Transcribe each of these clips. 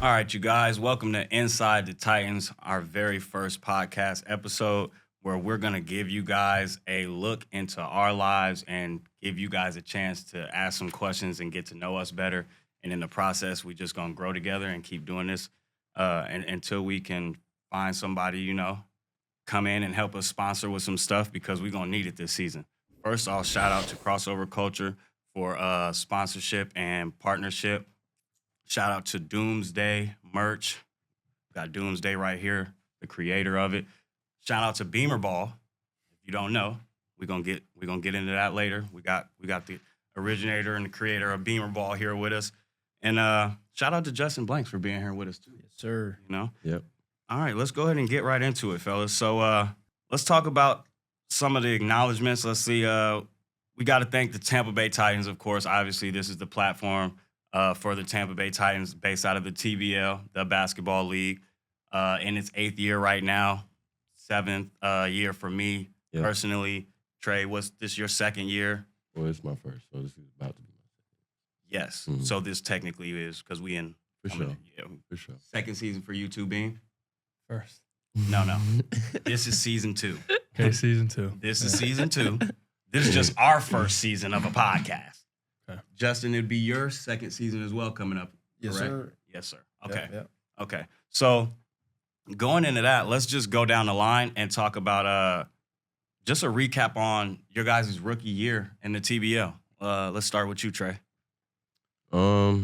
All right, you guys, welcome to Inside the Titans, our very first podcast episode where we're going to give you guys a look into our lives and give you guys a chance to ask some questions and get to know us better. And in the process, we're just going to grow together and keep doing this until we can find somebody, come in and help us sponsor with some stuff because we're going to need it this season. First, I'll shout out to Crossover Culture for sponsorship and partnership. Shout out to Doomsday merch. Got Doomsday right here, the creator of it. Shout out to Beamer Ball. If you don't know, we're gonna get into that later. We got the originator and the creator of Beamer Ball here with us. And shout out to Justin Blanks for being here with us too. Yes, sir. Yep. All right, let's go ahead and get right into it, fellas. So let's talk about some of the acknowledgments. Let's see. We got to thank the Tampa Bay Titans, of course. Obviously, this is the platform for the Tampa Bay Titans based out of the TBL, the basketball league, in its 8th year right now, 7th year for me personally. Trey, what's this your 2nd year? Well, it's my first, so this is about to be my second. Yes. Mm-hmm. So this technically is because we in for sure. 2nd season for you two, Bean? First. No. This is season 2. Okay, season 2. This is season 2. This is just our first season of a podcast. Okay. Justin, it'd be your 2nd season as well coming up. Yes, correct? sir. Yes, sir. Okay. Yep. Okay. So going into that, let's just go down the line and talk about just a recap on your guys' rookie year in the TBL. Let's start with you, Trey. I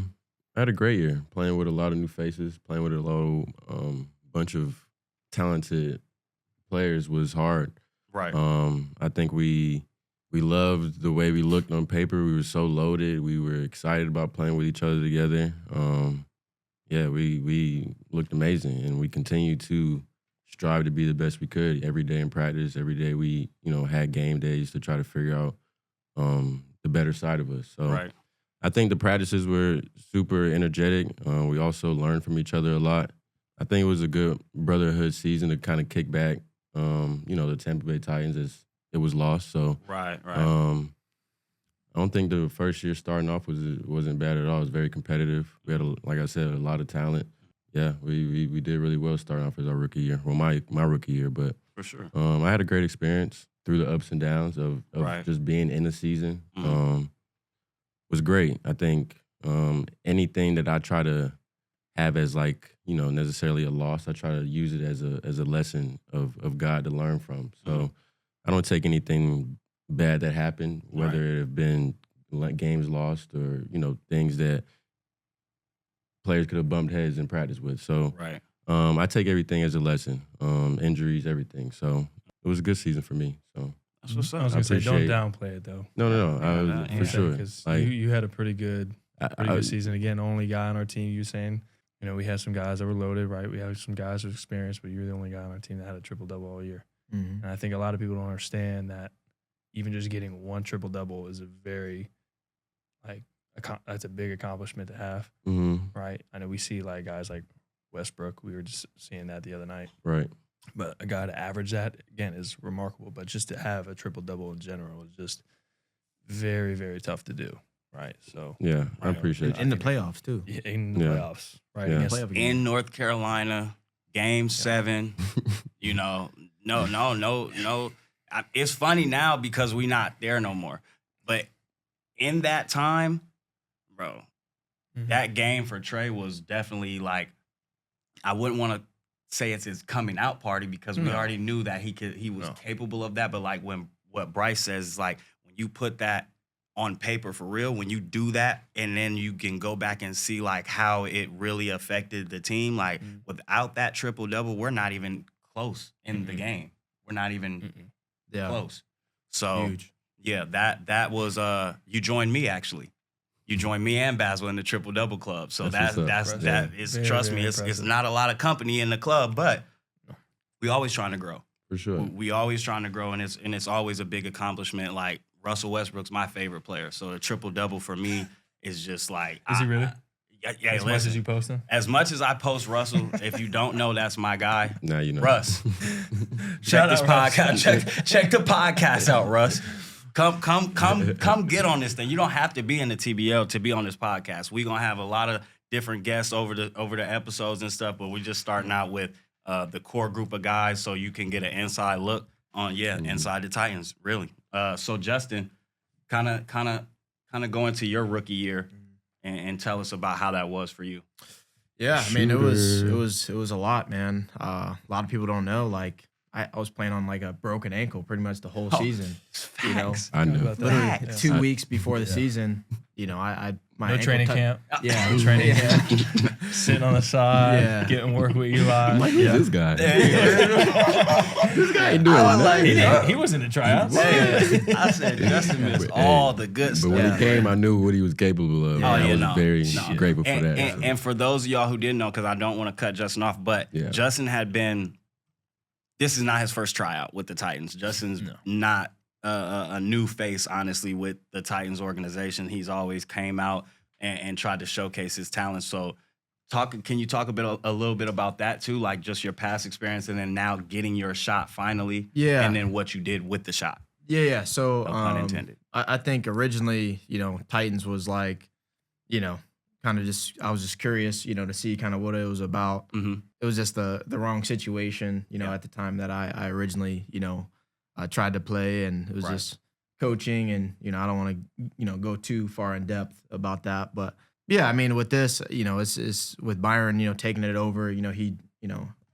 had a great year playing with a lot of new faces, playing with a bunch of talented players was hard. Right. I think we loved the way we looked on paper. We were so loaded. We were excited about playing with each other together. We looked amazing, and we continued to strive to be the best we could every day in practice. Every day we, had game days to try to figure out the better side of us. So right. I think the practices were super energetic. We also learned from each other a lot. I think it was a good brotherhood season to kind of kick back, the Tampa Bay Titans as it was lost. So right. I don't think the first year starting off wasn't bad at all. It was very competitive. We had, like I said, a lot of talent. Yeah, we did really well starting off as our rookie year. Well, my rookie year, but for sure. I had a great experience through the ups and downs of right. just being in the season. Mm-hmm. Was great. I think anything that I try to have as necessarily a loss, I try to use it as a lesson of God to learn from. So mm-hmm. I don't take anything bad that happened, whether right. it have been like games lost or things that players could have bumped heads in practice with. So right. I take everything as a lesson, injuries, everything. So it was a good season for me. So that's what's up. I was going to say, don't downplay it, though. No. For sure. Because you had a pretty good season. Again, only guy on our team, you saying, we had some guys that were loaded, right? We had some guys with experience, but you were the only guy on our team that had a triple-double all year. Mm-hmm. And I think a lot of people don't understand that even just getting one triple-double is a very, that's a big accomplishment to have, right? I know we see, guys like Westbrook. We were just seeing that the other night. Right. But a guy to average that, again, is remarkable. But just to have a triple-double in general is just very, very tough to do, right? So yeah, I appreciate it. In the playoffs, too. In the playoffs, right? Yeah. In North Carolina, Game 7, no. It's funny now because we not there no more. But in that time, bro, that game for Trey was definitely I wouldn't want to say it's his coming out party because we already knew that he was capable of that. But when what Bryce says is when you put that on paper for real, when you do that and then you can go back and see how it really affected the team, without that triple double, we're not even close in the game. We're not even close. So huge. Yeah, that was you joined me actually. You joined me and Basil in the triple double club. So that is very, trust very me, it's not a lot of company in the club, but we always trying to grow. For sure. We always trying to grow, and it's always a big accomplishment. Russell Westbrook's my favorite player, so the triple double for me is just Is he really? Yeah. As much as you post him? As much as I post Russell, if you don't know, that's my guy. Now you know. Russ. Check this podcast. Check the podcast out, Russ. Come get on this thing. You don't have to be in the TBL to be on this podcast. We're gonna have a lot of different guests over the episodes and stuff, but we're just starting out with the core group of guys so you can get an inside look on inside the Titans, really. So Justin, kind of go into your rookie year and tell us about how that was for you. Yeah, I mean it was a lot, man. A lot of people don't know. Like I was playing on like a broken ankle pretty much the whole season. You know, I know. literally 2 weeks before the season. You know, my No ankle training camp. Yeah, No training camp. Sitting on the side, getting work with Eli. Like, who's this guy? This guy ain't doing nothing. He was in the tryouts. I said Justin missed all the good stuff. But when he came, I knew what he was capable of. I was very grateful for that. And for those of y'all who didn't know, because I don't want to cut Justin off, but Justin had been. This is not his first tryout with the Titans. Justin's not a new face, honestly, with the Titans organization. He's always came out and tried to showcase his talent. So, can you talk a little bit about that too, like just your past experience and then now getting your shot finally, and then what you did with the shot. Yeah. So, no pun intended. I think originally, Titans was like, kind of I was just curious, to see kind of what it was about. Mm-hmm. It was just the wrong situation, at the time that I originally, tried to play, and it was just coaching, and I don't want to, go too far in depth about that, but yeah, I mean with this, it's with Byron, taking it over, he,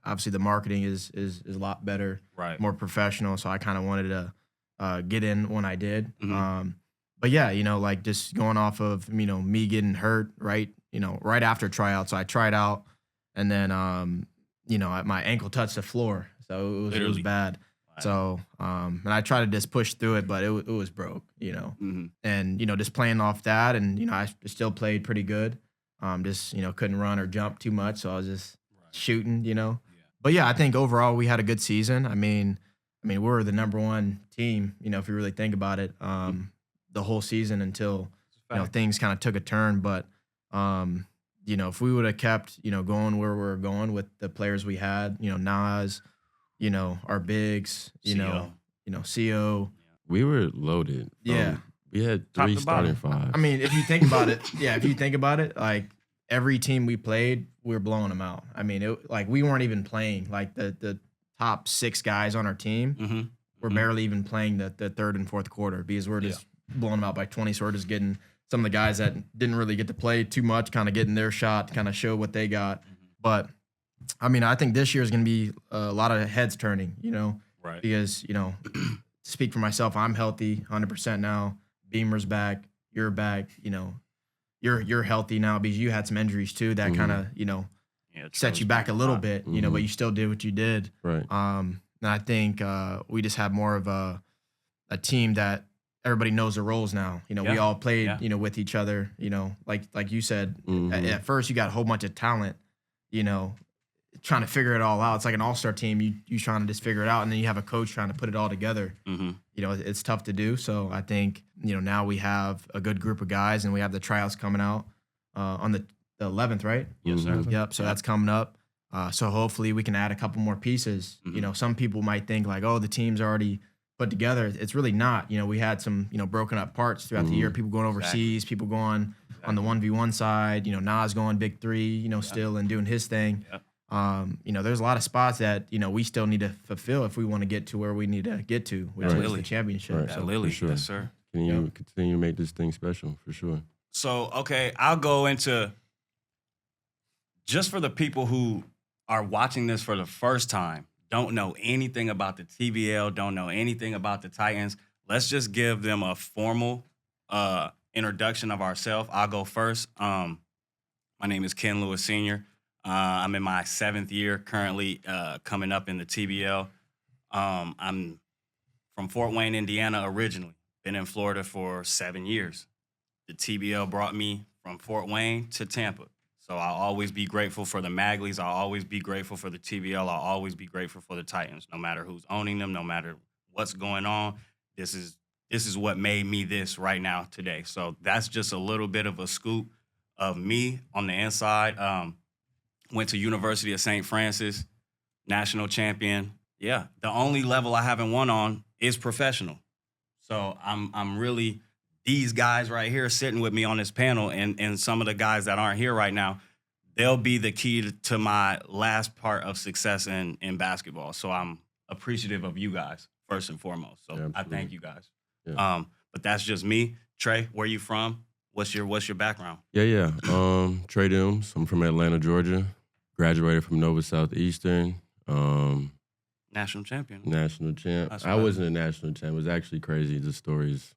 obviously the marketing is a lot better, more professional, so I kind of wanted to get in when I did. Mm-hmm. But yeah, like just going off of, me getting hurt, right after tryouts. So I tried out, and then, my ankle touched the floor. So it was bad. Wow. So, and I tried to just push through it, but it was broke, Mm-hmm. and, just playing off that, and, I still played pretty good. Just, couldn't run or jump too much. So I was just shooting, Yeah. But yeah, I think overall we had a good season. I mean, we're the number one team, if you really think about it. The whole season until things kind of took a turn, but if we would have kept going where we're going with the players we had, Nas, our bigs, CO. We were loaded. Yeah, we had 3 starting 5. I mean, if you think about it, like every team we played, we were blowing them out. I mean, we weren't even playing like the top 6 guys on our team. Mm-hmm. We're barely even playing the third and fourth quarter because we're just blowing them out by 20. So we're just getting some of the guys that didn't really get to play too much, kind of getting their shot, kind of show what they got. But I mean, I think this year is going to be a lot of heads turning, Right. Because, to speak for myself, I'm healthy 100% now. Beamer's back. You're back. You're healthy now because you had some injuries too that kind of, set you back a little bit, but you still did what you did. Right. And I think we just have more of a team that everybody knows their roles now. We all played, with each other, like you said, at first you got a whole bunch of talent, trying to figure it all out. It's like an all-star team. You trying to just figure it out, and then you have a coach trying to put it all together. Mm-hmm. It's tough to do. So I think, now we have a good group of guys, and we have the tryouts coming out on the 11th, right? Yes, sir. Yep. So that's coming up. So hopefully we can add a couple more pieces. Mm-hmm. Some people might think like, oh, the team's already put together. It's really not. We had some, broken up parts throughout the year. People going overseas, people going on the 1v1 side. Nas going big 3. Still and doing his thing. Yep. There's a lot of spots that we still need to fulfill if we want to get to where we need to get to, which is the championship. Right. So, Lily, sure. yes, sir. Can you continue to make this thing special for sure? So, okay, I'll go into just for the people who are watching this for the first time, don't know anything about the TBL, don't know anything about the Titans. Let's just give them a formal introduction of ourselves. I'll go first. My name is Ken Lewis Sr. I'm in my 7th year currently coming up in the TBL. I'm from Fort Wayne, Indiana originally. Been in Florida for 7 years. The TBL brought me from Fort Wayne to Tampa. So I'll always be grateful for the Magleys. I'll always be grateful for the TBL. I'll always be grateful for the Titans, no matter who's owning them, no matter what's going on. This is what made me this right now today. So that's just a little bit of a scoop of me on the inside. Went to University of St. Francis, national champion. Yeah, the only level I haven't won on is professional. So I'm really, these guys right here sitting with me on this panel and some of the guys that aren't here right now, they'll be the key to my last part of success in basketball. So I'm appreciative of you guys first and foremost. So Yeah, I thank you guys. Yeah. But that's just me. Trey, where you from? What's your background? Yeah. Trey Doomes. I'm from Atlanta, Georgia. Graduated from Nova Southeastern. National champion. National champ. That's I right. wasn't a national champ. It was actually crazy. The story's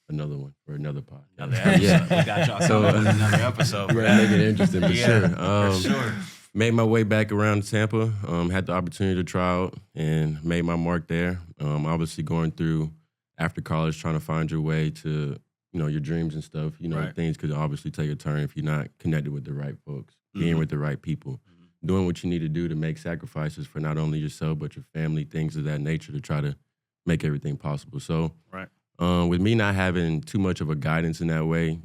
another one for another podcast. Another episode. We got y'all So, coming with another episode. We're gonna make it interesting for Yeah, sure. for sure. Made my way back around Tampa. Had the opportunity to try out and made my mark there. Obviously going through after college, trying to find your way to, your dreams and stuff. Right. Things could obviously take a turn if you're not connected with the right folks, being with the right people, doing what you need to do to make sacrifices for not only yourself, but your family, things of that nature to try to make everything possible. So Right. with me not having too much of a guidance in that way,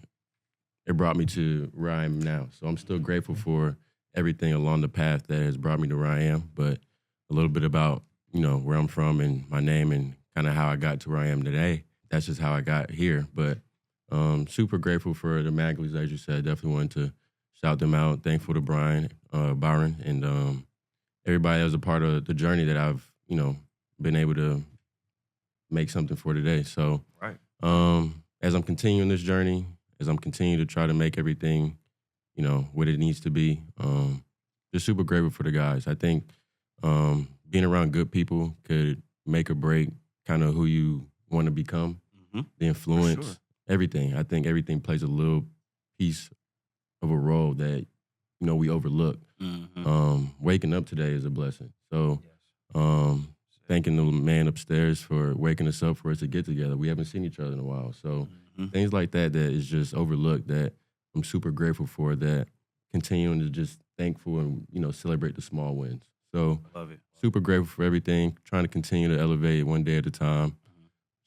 it brought me to where I am now. So I'm still grateful for everything along the path that has brought me to where I am, but a little bit about, where I'm from and my name and kind of how I got to where I am today. That's just how I got here. But super grateful for the Magleys, as you said. Definitely wanted to shout them out. Thankful to Byron, and everybody that was a part of the journey that I've, been able to make something for today. So Right. As I'm continuing this journey, as I'm continuing to try to make everything, what it needs to be, just super grateful for the guys. I think being around good people could make or break kind of who you want to become, the influence, sure. everything. I think everything plays a little piece of a role that, we overlook. Waking up today is a blessing. So thanking the man upstairs for waking us up for us to get together. We haven't seen each other in a while. So things like that is just overlooked that I'm super grateful for, that continuing to just thankful and, celebrate the small wins. So Love it. super grateful for everything, trying to continue to elevate one day at a time.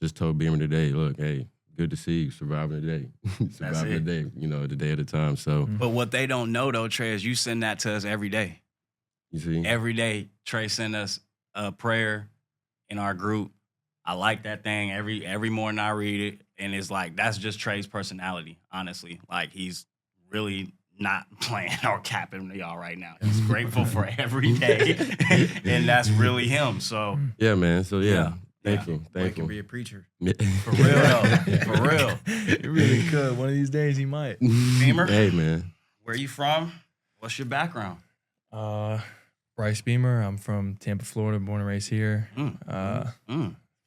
Just told Beamer today, look, hey, good to see you surviving the day. Surviving the day, the day at a time. So But what they don't know though, Trey, is you send that to us every day. you see, Every day, Trey send us a prayer in our group. I like that thing. Every morning I read it, and it's like that's just Trey's personality, honestly. Like he's really not playing or capping y'all right now. He's grateful for every day, and that's really him. So yeah, man. So yeah. Yeah. Boy Thankful. can be a preacher. for real though, for real. It really could. One of these days he might. Beamer? Hey, man. Where you from? What's your background? Bryce Beamer. I'm from Tampa, Florida, born and raised here.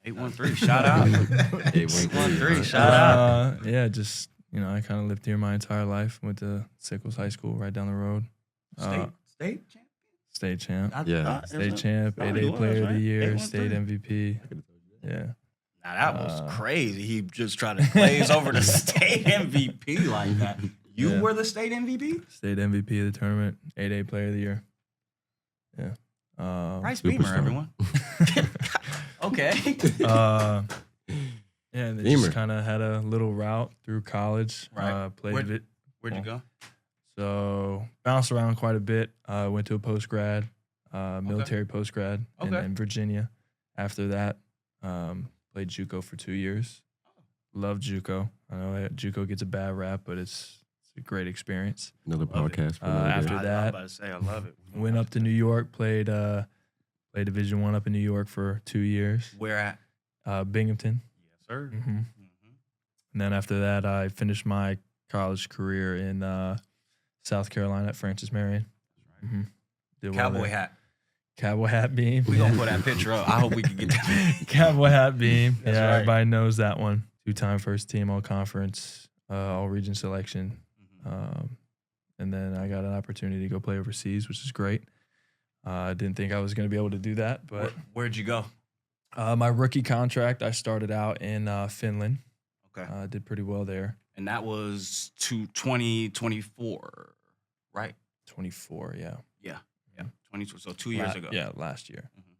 813, shout out. 813, shout out. Yeah, just I kind of lived here my entire life. Went to Sickles High School right down the road. State champ? State champ. Yeah. State champ, 8A player of the year, state MVP. Yeah. Now that was crazy. He just tried to glaze over the state MVP like that. You were the state MVP? State MVP of the tournament, 8A player of the year. Yeah. Bryce Beamer, Superstar. everyone. Okay. Yeah, and they Beamer. just kind of had a little route through college. Right. Played a bit. Where'd you go? So bounced around quite a bit. Went to a post-grad, military post-grad in Virginia. After that, played JUCO for 2 years. Loved JUCO. I know that JUCO gets a bad rap, but it's a great experience. Another Love it. podcast. For another After day. I'm that, about to say, I love it. went up to New York, played Division I up in New York for 2 years. Where at? Binghamton. Yes, sir. Mm-hmm. And then after that, I finished my college career in South Carolina at Francis Marion. Mm-hmm. Did well Cowboy there. hat. Cowboy hat beam. We gonna put that picture up. I hope we can get that. Cowboy hat beam. That's Yeah, right. everybody knows that one. 2-time first team all conference, all region selection. And then I got an opportunity to go play overseas, which is great. I didn't think I was going to be able to do that, but Where'd you go? my rookie contract, I started out in Finland. Okay. Did pretty well there. And that was to 2024, right? 24, yeah. Yeah. 22. So 2 years ago. Yeah, last year. Mhm.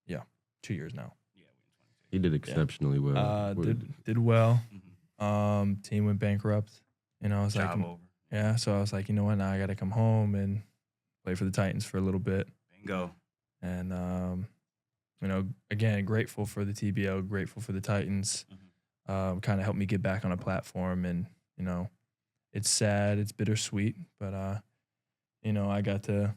Yeah, 2 years now. He did exceptionally well. Did well. Mhm. Team went bankrupt. I was Job like, over. yeah. So I was like, you know what? Now I got to come home and play for the Titans for a little bit. Bingo. And again, grateful for the TBL, grateful for the Titans. Kind of helped me get back on a platform, and it's sad, it's bittersweet, but I got to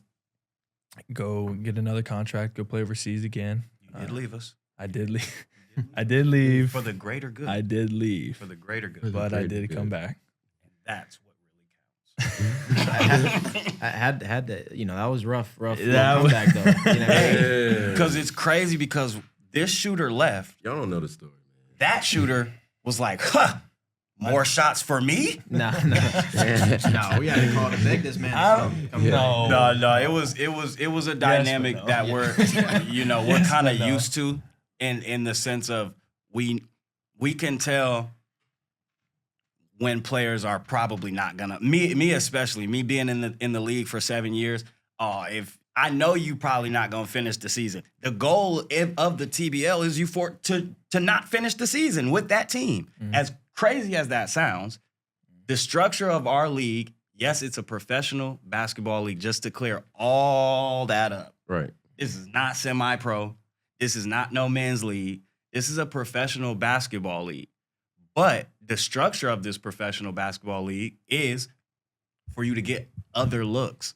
go get another contract, go play overseas again. You did leave us. I did leave. I did leave. For the greater good. I did leave. For the greater good. But I did come back. That's what really counts. I had to, that was rough That comeback though. Because it's crazy because this shooter left. Y'all don't know the story, man. That shooter was like, more shots for me? No, we had to call to beg this man. No. It was a dynamic that we're kind of used to in the sense of we can tell when players are probably not gonna. Me especially, me being in the league for 7 years. If I know you probably not gonna finish the season. The goal of the TBL is to not finish the season with that team. Mm-hmm. As crazy as that sounds, the structure of our league, yes, it's a professional basketball league, just to clear all that up. Right. This is not semi-pro. This is not no men's league. This is a professional basketball league. But the structure of this professional basketball league is for you to get other looks.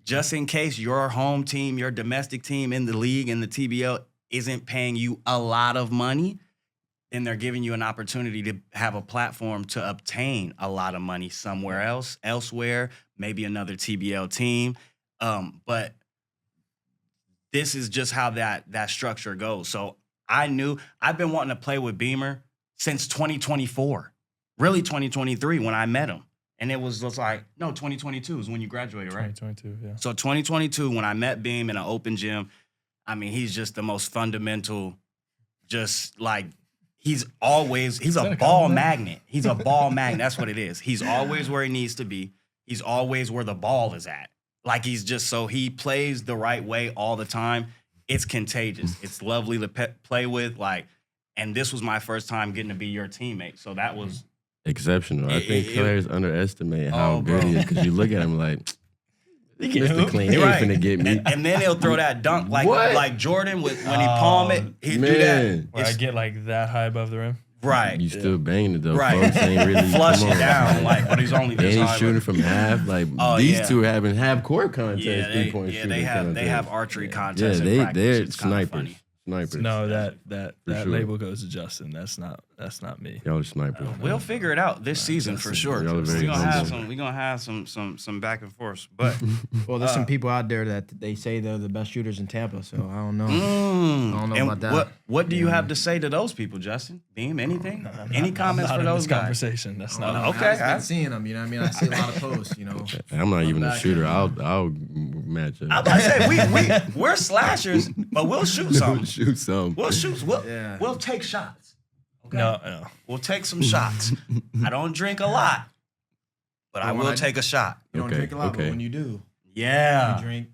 Just in case your home team, your domestic team in the league, in the TBL, isn't paying you a lot of money, then they're giving you an opportunity to have a platform to obtain a lot of money somewhere else, elsewhere, maybe another TBL team. But this is just how that structure goes. So I knew I've been wanting to play with Beamer since 2024, really 2023 when I met him. And it was just like, no, 2022 is when you graduated, right? 2022, yeah. So 2022, when I met Beam in an open gym, I mean, he's just the most fundamental, just like, he's a ball magnet. He's a ball magnet. That's what it is. He's always where he needs to be. He's always where the ball is at. Like, he plays the right way all the time. It's contagious. It's lovely to play with. Like, and this was my first time getting to be your teammate. So that was exceptional. I think players underestimate how good he is because you look at him like, Mr. Clean, he ain't finna get me. And then he'll throw that dunk like Jordan when he palm it. He'd do that. Where I get like that high above the rim. Right. You still banging it though. Right. Folks ain't really flush it down, but he's only this and high. He's shooting from half. Like these two having half court contests, 3-point shooting. They have archery contests. Yeah, they're snipers. No, that label goes to Justin. That's not me. Y'all are snipers. We'll figure it out this season for sure. We're gonna have some back and forth. But well, there's some people out there that they say they're the best shooters in Tampa. So I don't know. I don't know about that. What do you have to say to those people, Justin? Beam, anything? Any comments for those guys? Conversation. That's not okay. I've been seeing them. You know what I mean? I see a lot of posts. I'm not even a shooter. I'll match up. I'm about to say we're slashers, but we'll shoot some. Shoot some. We'll shoot. We'll take shots. Okay? No. We'll take some shots. I don't drink a lot, but I will take a shot. You don't drink a lot, but when you do, you drink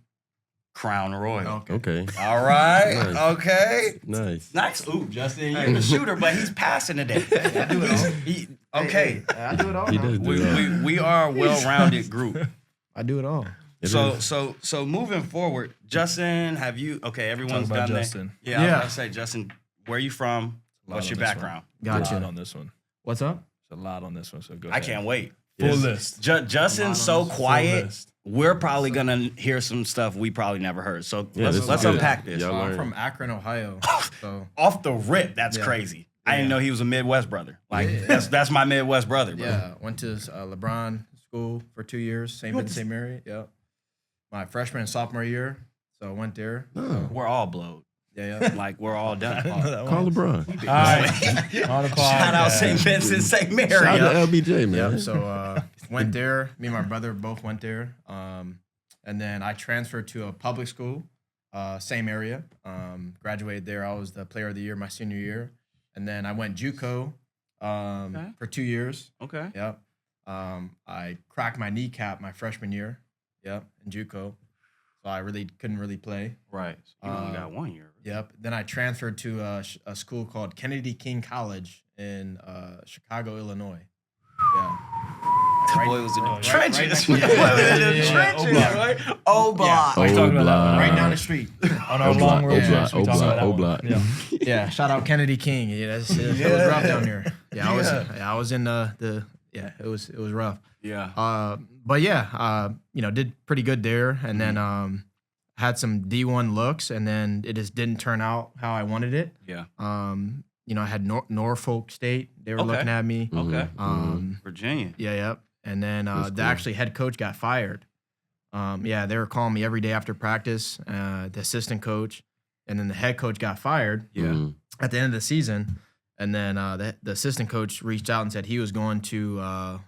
Crown Royal. Okay. All right. Nice. Okay. Nice. Ooh, Justin, you're the shooter, but he's passing today. I do it all. Okay. I do it all. He does do it all. We are a well-rounded group. I do it all. So moving forward, Justin, have you? Okay, everyone's done Justin. There. Yeah, I was about to say, Justin, where are you from? What's your background? Gotcha. On this one. What's up? There's a lot on this one, so go ahead. I can't wait. Full list. Justin's so quiet. We're probably gonna hear some stuff we probably never heard. So let's unpack this. I'm from Akron, Ohio. So off the rip, that's crazy. I didn't know he was a Midwest brother. Like that's my Midwest brother, bro. Yeah, went to LeBron school for 2 years, St. Mary. Yep. My freshman and sophomore year, so I went there. Oh. We're all blowed. Yeah. Like we're all done. Call LeBron. All right. Shout out St. Vincent, St. Mary. Shout out to LBJ, man. Yep. So went there. Me and my brother both went there. And then I transferred to a public school, same area. Graduated there. I was the player of the year my senior year. And then I went JUCO for 2 years. Okay. Yep. I cracked my kneecap my freshman year. Yep. In JUCO. So I couldn't really play. Right. So you only got 1 year. Yep. Then I transferred to a school called Kennedy King College in Chicago, Illinois. Yeah. Boy was in the trenches. Oh, block. Right down the street. On our long road trips, we talk about that one. Yeah. Shout out Kennedy King. Yeah, it was rough down there. Yeah, I was in the yeah, it was rough. Yeah. But yeah, did pretty good there, and then had some D1 looks, and then it just didn't turn out how I wanted it. Yeah. I had Norfolk State. They were looking at me. Okay. Mm-hmm. Virginia. Yeah, yep. And then That's the cool. actually head coach got fired. They were calling me every day after practice. The assistant coach, and then the head coach got fired. Yeah. Mm-hmm. At the end of the season, and then the assistant coach reached out and said he was going to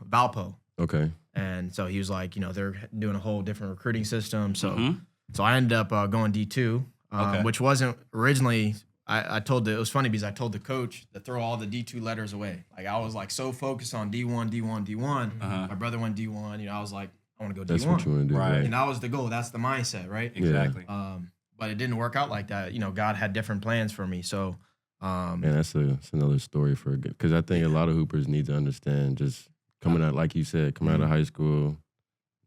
Valpo, Okay. and so he was like, they're doing a whole different recruiting system. So Mhm. so I ended up going D2, Okay. which wasn't originally. It was funny because I told the coach to throw all the D2 letters away. Like I was like so focused on D1, D1, D1. Uh-huh. My brother went D1. I was like, I want to go That's D1. what you want to do. Right. Right. And that was the goal. That's the mindset, right? Exactly. But it didn't work out like that. God had different plans for me. So, Man, that's another story for a good, because I think a lot of hoopers need to understand just coming out, like you said, coming out of high school,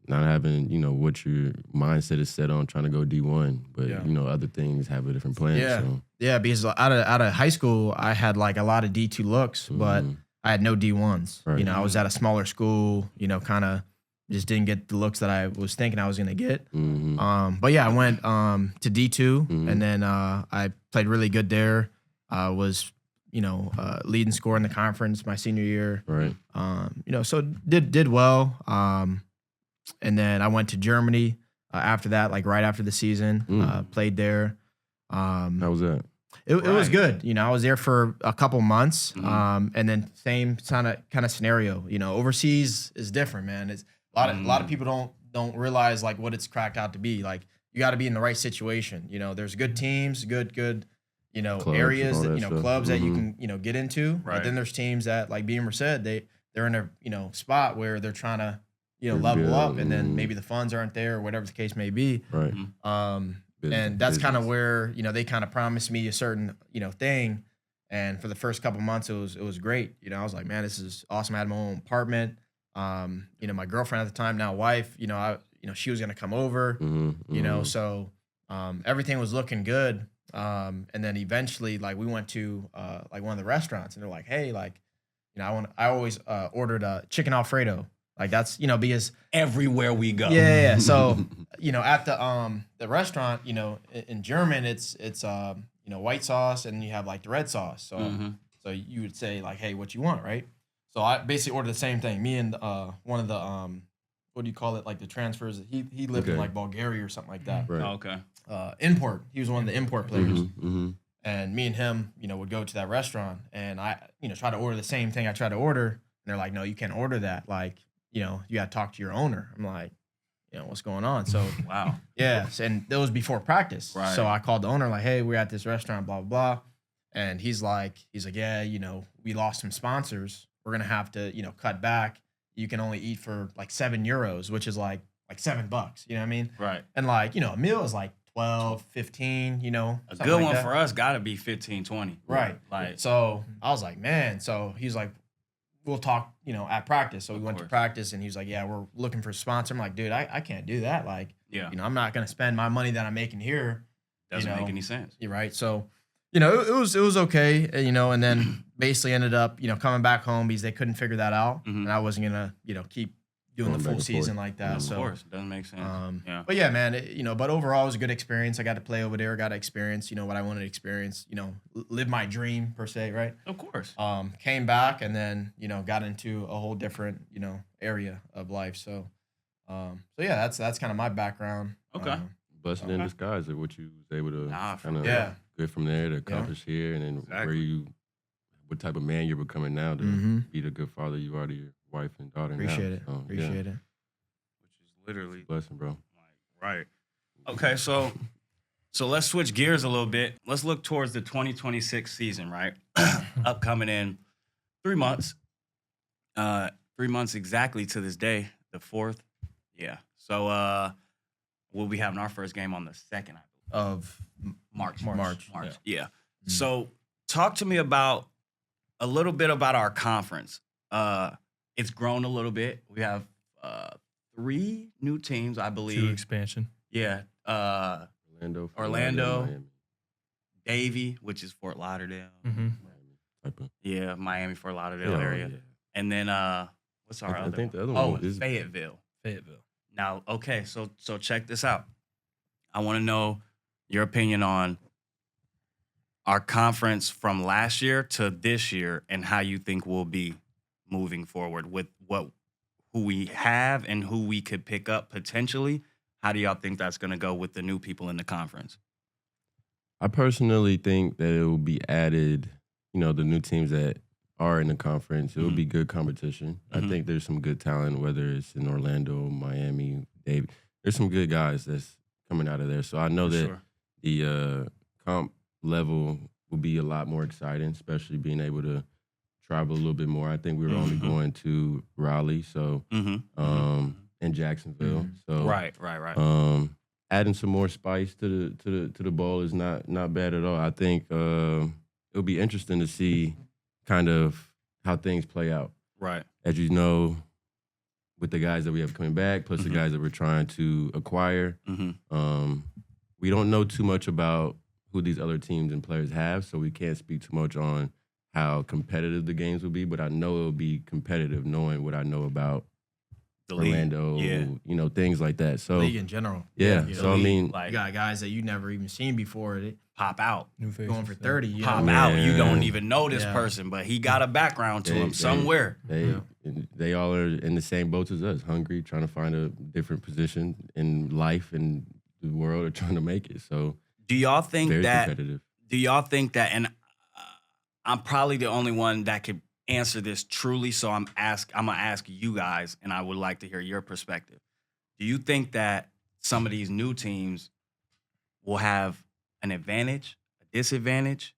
not having, what your mindset is set on trying to go D1, but, Yeah. Other things have a different plan. Yeah. So, yeah, because out of high school, I had like a lot of D2 looks, but mhm. I had no D1s. Right. I was at a smaller school, kind of just didn't get the looks that I was thinking I was going to get. Mhm. But yeah, I went to D2, Mhm. and then I played really good there. Was leading scorer in the conference my senior year. Right. So did well. And then I went to Germany after that, like right after the season. Played there. How was that? It was Right. good. I was there for a couple months. Mhm. And then same kind of scenario. Overseas is different, man. It's a lot of people don't realize like what it's cracked out to be. Like you got to be in the right situation. There's good teams, good Clubs, areas all that that stuff. clubs that you Mhm. can get into. Right. But then there's teams that, like Beamer said, they're in a spot where they're trying to Rebuild, level up, and then mhm. maybe the funds aren't there or whatever the case may be. Right. And that's kind of Business. where they kind of promised me a certain thing, and for the first couple months it was great. I was like, man, this is awesome. I had my own apartment. My girlfriend at the time, now wife, she was gonna come over. Mhm. So everything was looking good. And then eventually, like we went to like one of the restaurants, and they're like, hey, like I always ordered a chicken Alfredo. Like that's because Everywhere we go. yeah. So at the restaurant, in German it's white sauce, and you have like the red sauce. So Mhm. so you would say like, hey, what you want, right? So I basically ordered the same thing. Me and one of the what do you call it, like the transfers? He lived in Okay. like Bulgaria or something like that. Right. Oh, okay. Import. He was one of the import players. Mhm. And me and him, would go to that restaurant, and I, try to order the same thing I tried to order. And they're like, no, you can't order that. Like, you got to talk to your owner. I'm like, what's going on? So, Wow. yeah. And that was before practice. Right. So I called the owner, like, hey, we're at this restaurant, blah, blah, blah. And he's like, yeah, we lost some sponsors. We're going to have to, cut back. You can only eat for like €7, which is like $7. You know what I mean? Right. And like, a meal is like 12, 15, A something good like one that. for us got to be 15, 20. Right. Like, So I was like, man. So he's like, we'll talk, at practice. So we went to course. practice, and he was like, yeah, we're looking for a sponsor. I'm like, dude, I can't do that. Like, yeah. I'm not going to spend my money that I'm making here. Doesn't make any sense. You're right. So, it was okay, and then basically ended up, coming back home because they couldn't figure that out. Mhm. And I wasn't going to, keep doing Going the back full and season forth. like that. Mhm. So, Of course. Doesn't make sense. Yeah. But yeah, man, but overall it was a good experience. I got to play over there, got to experience, what I wanted to experience, live my dream per se, right? Of course. Came back, and then, got into a whole different, area of life. So yeah, that's kind of my background. Okay. Blessing in Okay. disguise of what you was able to Nah, for kind of real. Yeah. get from there to accomplish here, and then Exactly. what type of man you're becoming now to Mhm. be the good father you are to your wife and daughter. Appreciate now. it. So, yeah, Appreciate it. Which is literally blessing, bro. right. Okay, so let's switch gears a little bit. Let's look towards the 2026 season, right? Upcoming in 3 months. 3 months exactly to this day, the 4th. Yeah. So we'll be having our first game on the 2nd, I believe. Of March. March. Yeah. Mhm. So talk to me about a little bit about our conference. It's grown a little bit. We have 3 new teams, I 2 believe. expansion. Yeah. Orlando, Orlando. Miami, Davie, which is Fort Lauderdale. Mm-hmm. Miami type of Yeah, Miami, Fort Lauderdale yeah, area. yeah. And then What's our I other think the one? other one is Fayetteville. Fayetteville. Now, okay, so check this out. I want to know your opinion on our conference from last year to this year and how you think we'll be moving forward with who we have and who we could pick up potentially. How do y'all think that's going to go with the new people in the conference? I personally think that it will be added, the new teams that are in the conference. It will be good competition. I think there's some good talent, whether it's in Orlando, Miami, Dave. There's some good guys that's coming out of there. So I know that the comp level will be a lot more exciting, especially being able to travel a little bit more. I think we were only going to Raleigh, so and Jacksonville. So right. Adding some more spice to the bowl is not bad at all. I think it'll be interesting to see kind of how things play out. Right. As you know, with the guys that we have coming back, plus the guys that we're trying to acquire, we don't know too much about who these other teams and players have, so we can't speak too much on how competitive the games will be, but I know it'll be competitive knowing what I know about The Orlando, league. Things like that. So League in general. yeah. You know, So I mean, like, you got guys that you never even seen before. They pop out. New faces. going for 30. You Pop know? out. You Yeah. don't even know this Yeah. person, but he got a background to him They- somewhere. they all are in the same boat as us, hungry, trying to find a different position in life and the world, or trying to make it. So Do y'all think very that? competitive. Do y'all think that? And I'm probably the only one that could answer this truly. So I'm gonna ask you guys, and I would like to hear your perspective. Do you think that some of these new teams will have an advantage, a disadvantage?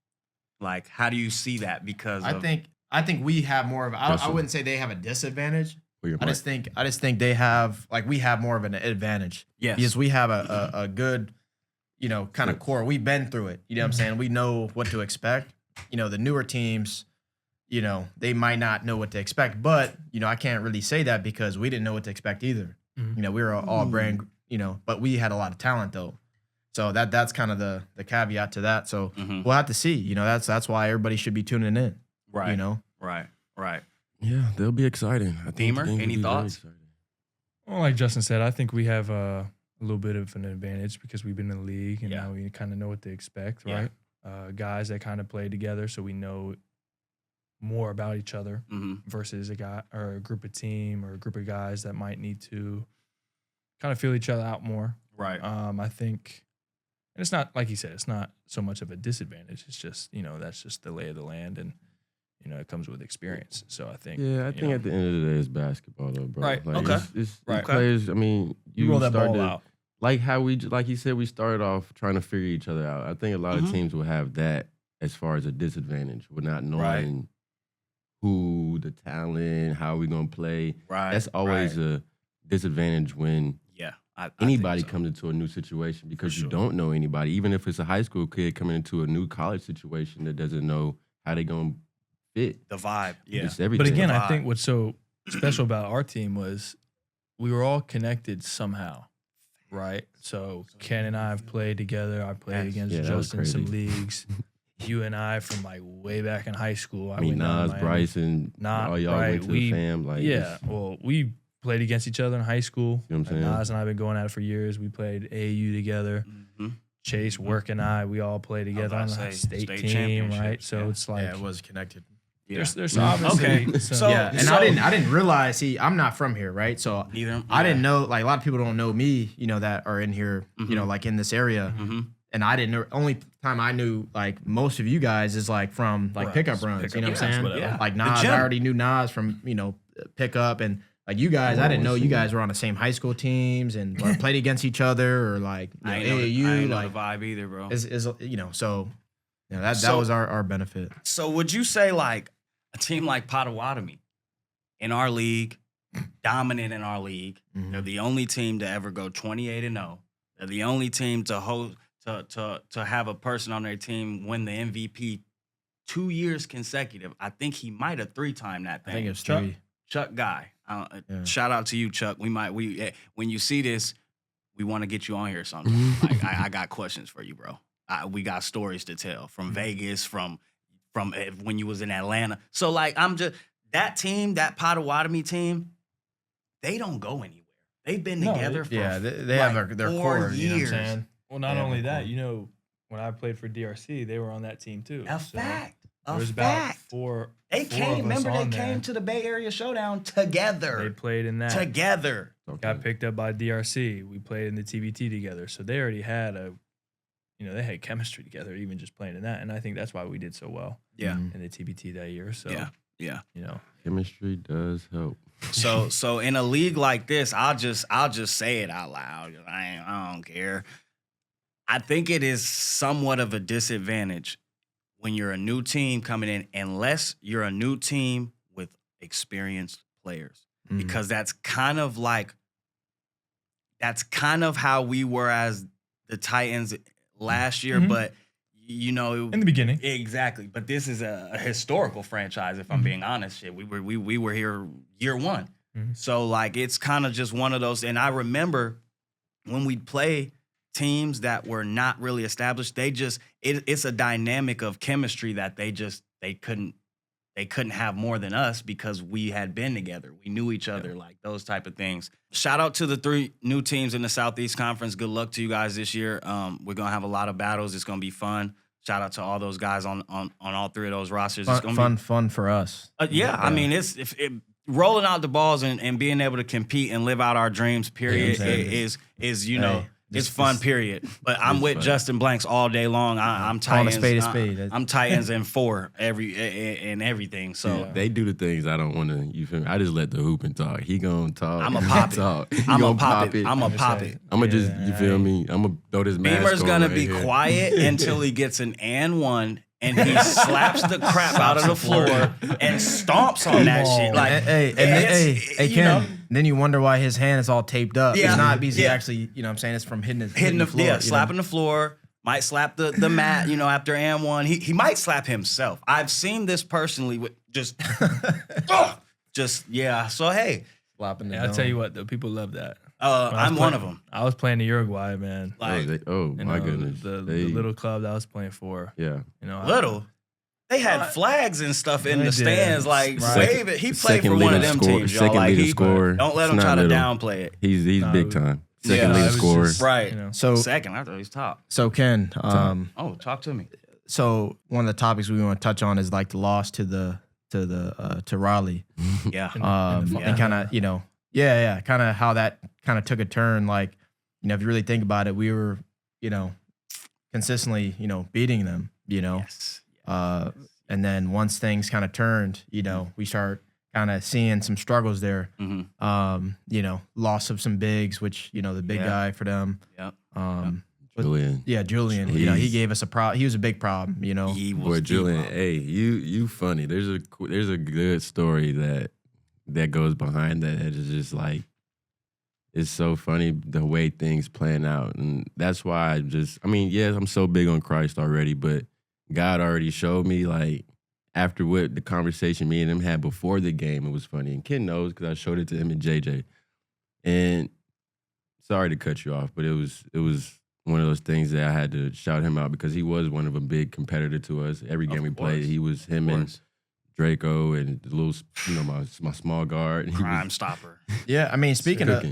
Like, how do you see that? Because I think we have more of. I wouldn't say they have a disadvantage. Where your I just think they have, like, we have more of an advantage. yes, Because we have a good, kind of core. We've been through it. You know what I'm saying? We know what to expect. The newer teams, they might not know what to expect, but, I can't really say that because we didn't know what to expect either. We were all brand, but we had a lot of talent though. So that's kind of the caveat to that. So we'll have to see. That's why everybody should be tuning in. right, right. Yeah, they'll be exciting. I think Beamer, the games will any be very thoughts? exciting. Well, like Justin said, I think we have a little bit of an advantage because we've been in the league and Yeah. now we kind of know what to expect, Yeah. right? Guys that kind of play together, so we know more about each other versus a guy or a group of team or a group of guys that might need to kind of feel each other out more. Right. I think, and it's not like you said, it's not so much of a disadvantage. It's just that's just the lay of the land, and it comes with experience. So I think, Yeah, I think at the end of the day, it's basketball, though, bro. Right, Like, okay. It's Right. players. I mean, you roll that start ball to, out. like how like you said, we started off trying to figure each other out. I think a lot of teams will have that as far as a disadvantage. We're not knowing who, the talent, how we gonna play. Right. That's always a disadvantage when Yeah. I anybody think so. comes into a new situation because For you sure. don't know anybody. Even if it's a high school kid coming into a new college situation that doesn't know how they gonna fit. The vibe. Yeah. It's everything. But again, vibe. I think what's so special about our team was we were all connected somehow, right? So Ken and I have played together. I played Yes. against Yeah, that was Justin in some crazy. leagues. You and I from like way back in high school. I mean, went down to Nas, Miami. Bryce, and all y'all right. went to the fam. Like, Yeah, it's- well, we played against each other in high school. You know what I'm saying? Nas and I have been going at it for years. We played AAU together. Mhm. Chase, Work, and I, we all play together on about to the say, state state team, right? championships, So yeah. it's like Yeah, it was connected. Yeah. there's obviously Okay. some- So- Yeah, and I didn't realize. See, I'm not from here, right? So Neither. I didn't know. Like, a lot of people don't know me, that are in here, Mhm. like in this area. And I didn't know. Only time I knew, like, most of you guys is like from like Runs, pickup runs. You know what I'm saying? whatever. Yeah. Like The Nas, gym. I already knew Nas from pickup, and like you guys, I didn't know you guys were on the same high school teams and or played against each other or like I ain't AAU. know like the vibe either, bro. is so that So- was our benefit. So would you say like a team like Potawatomi in our league, dominant in our league? Mhm. They're the only team to ever go 28-0. They're the only team to host to have a person on their team win the MVP 2 years consecutive. I think he might have 3-time that I thing. think it was Chuck. 3. Chuck Guy. Yeah. Shout out to you, Chuck. When you see this, we want to get you on here sometime. Like, I got questions for you, bro. We got stories to tell from Vegas, from when you was in Atlanta. So like, that team, that Potawatomi team, they don't go anywhere. They've been together for they have their 4 core. years. You know what I'm saying? Well, not only that, when I played for DRC, they were on that team too. A fact. There was about four. They four came. of us Remember, they on came there. to the Bay Area Showdown together. They played in that. Together. Got picked up by DRC. We played in the TBT together, so they already had they had chemistry together, even just playing in that. And I think that's why we did so well. Yeah. In the TBT that year. So yeah. Chemistry does help. So in a league like this, I'll just say it out loud. I don't care. I think it is somewhat of a disadvantage when you're a new team coming in, unless you're a new team with experienced players, because that's kind of how we were as the Titans last year, but in the beginning, exactly. But this is a historical franchise. If I'm being honest, we were here year one, so it's kind of just one of those. And I remember when we'd play teams that were not really established, it's a dynamic of chemistry that they couldn't have more than us because we had been together. We knew each other, those type of things. Shout out to the 3 new teams in the Southeast Conference. Good luck to you guys this year. We're going to have a lot of battles. It's going to be fun. Shout out to all those guys on all 3 of those rosters. It's gonna be fun for us. I mean, it's rolling out the balls and being able to compete and live out our dreams, period, it's fun, period. But I'm with Justin Blanks all day long. I'm Titans. A spade. I'm Titans in 4 everything. So They do the things I don't want to. You feel me? I just let the hooping talk. He gonna talk. I'm gonna pop it. I'm gonna pop it. I'm gonna pop it. I'm gonna just, you feel me? I'm gonna throw this mask Beamer's gonna right be here. quiet until he gets an and one, and he slaps the crap out of the floor and stomps on that shit. Hey, Ken. Then you wonder why his hand is all taped up. Yeah. It's not because he actually, what I'm saying, it's from hitting the floor. Yeah, slapping the floor. Might slap the mat, after and one. He might slap himself. I've seen this personally with just, So hey, Slapping the I'll dome. tell you what, though, people love that. I'm one of them. I was playing in Uruguay, man. My goodness. The little club that I was playing for. Yeah. Little. They had flags and stuff in the stands, wave it. He played Second for one of leading them score- teams, y'all. second leading scorer. Don't let It's him not try to little. downplay it. He's big time. Second Yeah, leading it was scorer. just- Right. So Second, I thought he was top. So Ken, Talk to me. so one of the topics we want to touch on is the loss to Raleigh. Yeah. And kind of, kind of how that kind of took a turn. If you really think about it, we were, consistently, beating them, Yes. and then once things kind of turned, we start kind of seeing some struggles there. Loss of some bigs, which, the big guy for them. Yep. Julian. Yeah, Julian. He gave us a problem. He was a big problem, He was Boy, Julian, deep. hey, you funny. There's a good story that goes behind that. It's just it's so funny the way things plan out. And that's why I'm so big on Christ already, but God already showed me after what the conversation me and him had before the game, it was funny. And Ken knows because I showed it to him and JJ. And sorry to cut you off, but it was one of those things that I had to shout him out because he was one of a big competitor to us. Every game we played, he was him and Draco and the little, my small guard. Crime stopper. Yeah, speaking of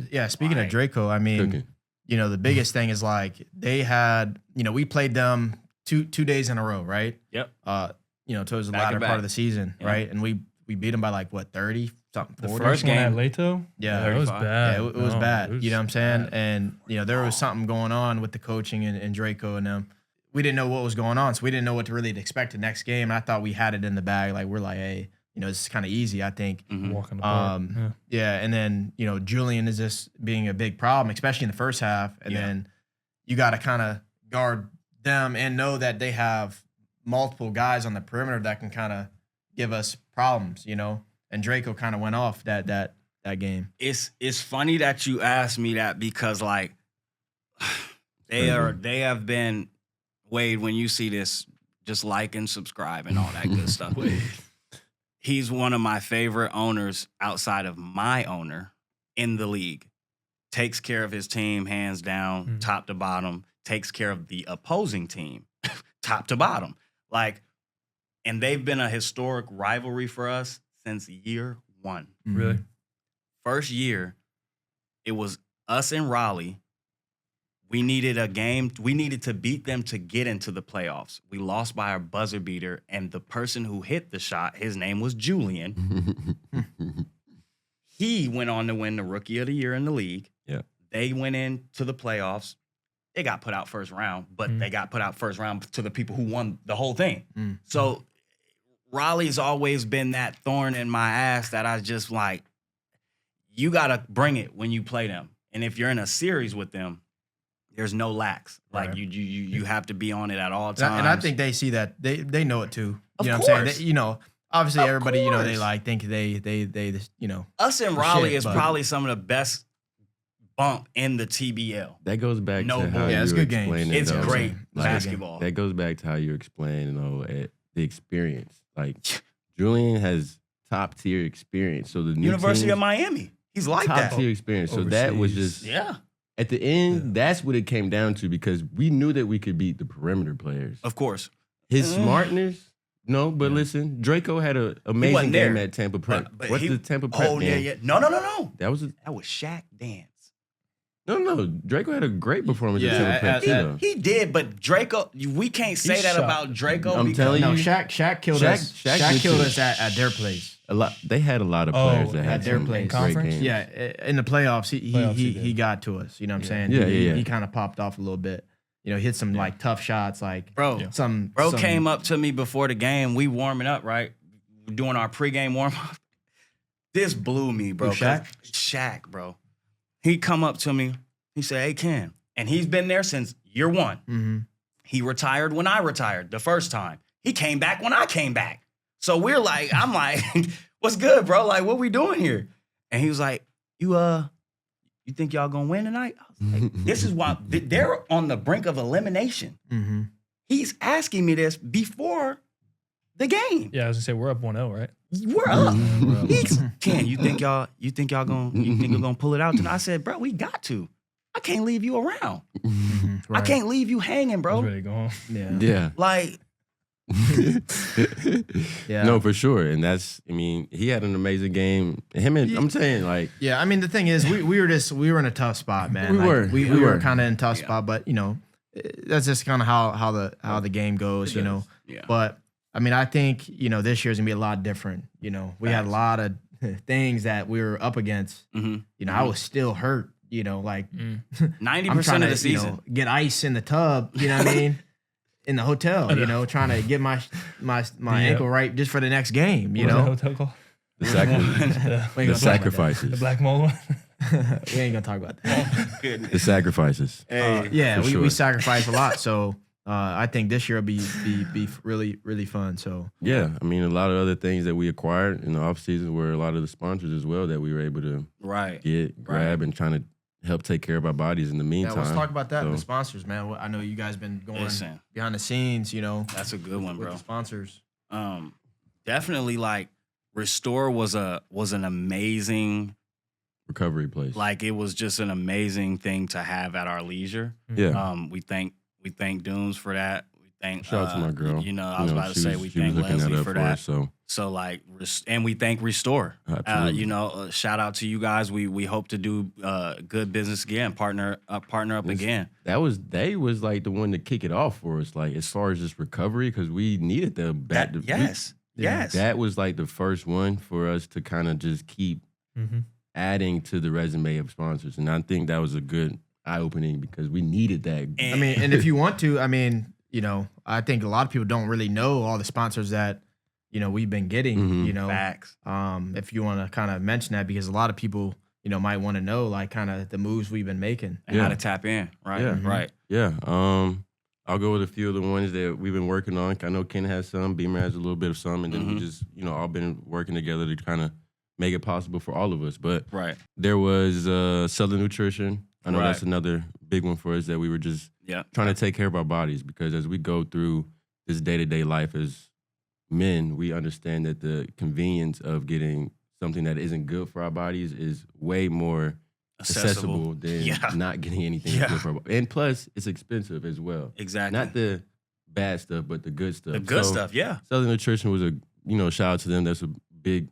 Draco, Cooking. The biggest thing is they had, we played them two days in a row, right? Yep. Towards the Back latter to back. part of the season, Yeah. right? And we beat them by 30 something. The 40? first game. one at Leto? Yeah, it was 35. bad. Yeah, it was No, bad. it was You know what I'm saying? bad. And there was something going on with the coaching and Draco and them. We didn't know what was going on, so we didn't know what to really expect the next game. I thought we had it in the bag. We're hey, this is kind of easy, I think. Walking the park. Yeah, and then Julian is just being a big problem, especially in the first half. And then you got to kind of guard them and know that they have multiple guys on the perimeter that can kind of give us problems, And Draco kind of went off that game. It's funny that you asked me that because they have been, Wade, when you see this, just like and subscribe and all that good stuff. He's one of my favorite owners outside of my owner in the league. Takes care of his team hands down, top to bottom. Takes care of the opposing team, top to bottom. And they've been a historic rivalry for us since year one. Really? First year, it was us in Raleigh. We needed a game. We needed to beat them to get into the playoffs. We lost by our buzzer beater, and the person who hit the shot, his name was Julian. He went on to win the Rookie of the Year in the league. Yeah. They went into the playoffs. They got put out first round, but they got put out first round to the people who won the whole thing. So Raleigh's always been that thorn in my ass that I just like, you got to bring it when you play them. And if you're in a series with them, there's no lax. Like you have to be on it at all times. And I think they see that. They know it too. You know Of what I'm saying? course. They, you know, obviously Of everybody, you know, they course. like think they you know. Us in for Raleigh shit, is but- probably some of the best bump in the TBL. That goes back No to how bull. you Yeah, it's were good games. explaining. It's though. great Like, basketball. That goes back to how you explain, the experience. Like Julian has top tier experience. So the new University teams, of Miami. He's like top that. tier experience. So that was Overseas. just Yeah, at the end. That's what it came down to because we knew that we could beat the perimeter players. of course. His smartness. No, but listen, Draco had an amazing wasn't game there. at Tampa Prep. But What's he- the Tampa Prep Oh, game? yeah. No. That was That was Shaq dance. no. Draco had a great performance Yeah, at Tampa Prep too. though. He did, but Draco, we can't say that shot. about Draco. I'm because- telling No, you. Shaq killed Shaq- us. Shaq Shaq did killed too. us at their place. They had a lot of Oh, players that at had their some place. great Conference? games. Yeah, in the playoffs, he did. got to us. You know what I'm saying? Yeah, he, yeah. He kind of popped off a little bit. You know, hit some like tough shots, like Bro, Yeah. some. came up to me before the game. We warming up, right? We're doing our pregame warm up. This blew me, bro. Who, Shaq? 'cause Shaq, bro. He come up to me. He said, "Hey, Ken," and he's been there since year one. Mm-hmm. He retired when I retired the first time. He came back when I came back. So we're like, I'm like, what's good, bro? Like, what we doing here? And he was like, you think y'all gonna win tonight? I was like, this is why they're on the brink of elimination. Mm-hmm. He's asking me this before the game. Yeah, I was gonna say we're up 1-0, right? We're up. We're up. He's, Ken, you think you're gonna pull it out tonight? I said, bro, we got to. I can't leave you around. I can't leave you hanging, I was bro. ready to go home. Yeah. Yeah. Like, Yeah. No, for sure. And he had an amazing game. I'm saying, like, Yeah, I mean the thing is, we were in a tough spot, man. We Like, were. we We were were. kind of in a tough Yeah. spot, but you know, that's just kind of how the game goes, you know. yeah. But I mean, I think this year's gonna be a lot different. You know, we had a Facts. lot of things that we were up against. Mhm. You know, I was still hurt. You know, like 90% of the season. get ice in the tub. You know what I mean? In the hotel, you know, trying to get my ankle right just for the next game. You What was know, that hotel called? the, We sacri- ain't The gonna talk about that. sacrifices. the Black Mole one. We ain't gonna talk about that. Goodness. The sacrifices. Yeah, For we sure. sacrifice a lot. So I think this year will be really, really fun. So Yeah. I mean, a lot of other things that we acquired in the offseason were a lot of the sponsors as well that we were able to Right. get, grab, and trying to help take care of our bodies in the yeah, meantime. let's talk about that. So- The sponsors, man. I know you guys been going Listen. behind the scenes. You know, That's a good one, with bro. the sponsors. Definitely like Restore was an amazing, Recovery place. like it was just an amazing thing to have at our leisure. yeah. We thank Doomes for that. We thank Shout out to my girl. You know, I was about to she say was- we she was thank hooking Leslie up for us, that. So So like, and we thank Restore. Absolutely. You know, shout out to you guys. We hope to do good business again, partner up again. they was like the one to kick it off for us, like as far as just recovery, because we needed the back. Yes. That was like the first one for us to kind of just keep Mm-hmm. adding to the resume of sponsors, and I think that was a good eye opening because we needed that. And- I mean, and if you want to, I mean, I think a lot of people don't really know all the sponsors that we've been getting. Mhm. You know, Facts. if you want to kind of mention that, because a lot of people might want to know like kind of the moves we've been making. And how Yeah. to tap in, right? Yeah. Right. Yeah. I'll go with a few of the ones that we've been working on. I know Ken has some, Beamer has a little bit of some, and then we just all been working together to kind of make it possible for all of us. But Right. there was Southern Nutrition. I know that's Right. another big one for us that we were just Yeah. trying to take care of our bodies, because as we go through this day-to-day life as men, we understand that the convenience of getting something that isn't good for our bodies is way more accessible than Yeah. not getting anything Yeah. that's good for our body. And plus, it's expensive as well. Exactly. Not the bad stuff, but the good stuff. the good So, stuff. Yeah. Southern Nutrition was shout out to them. That's a big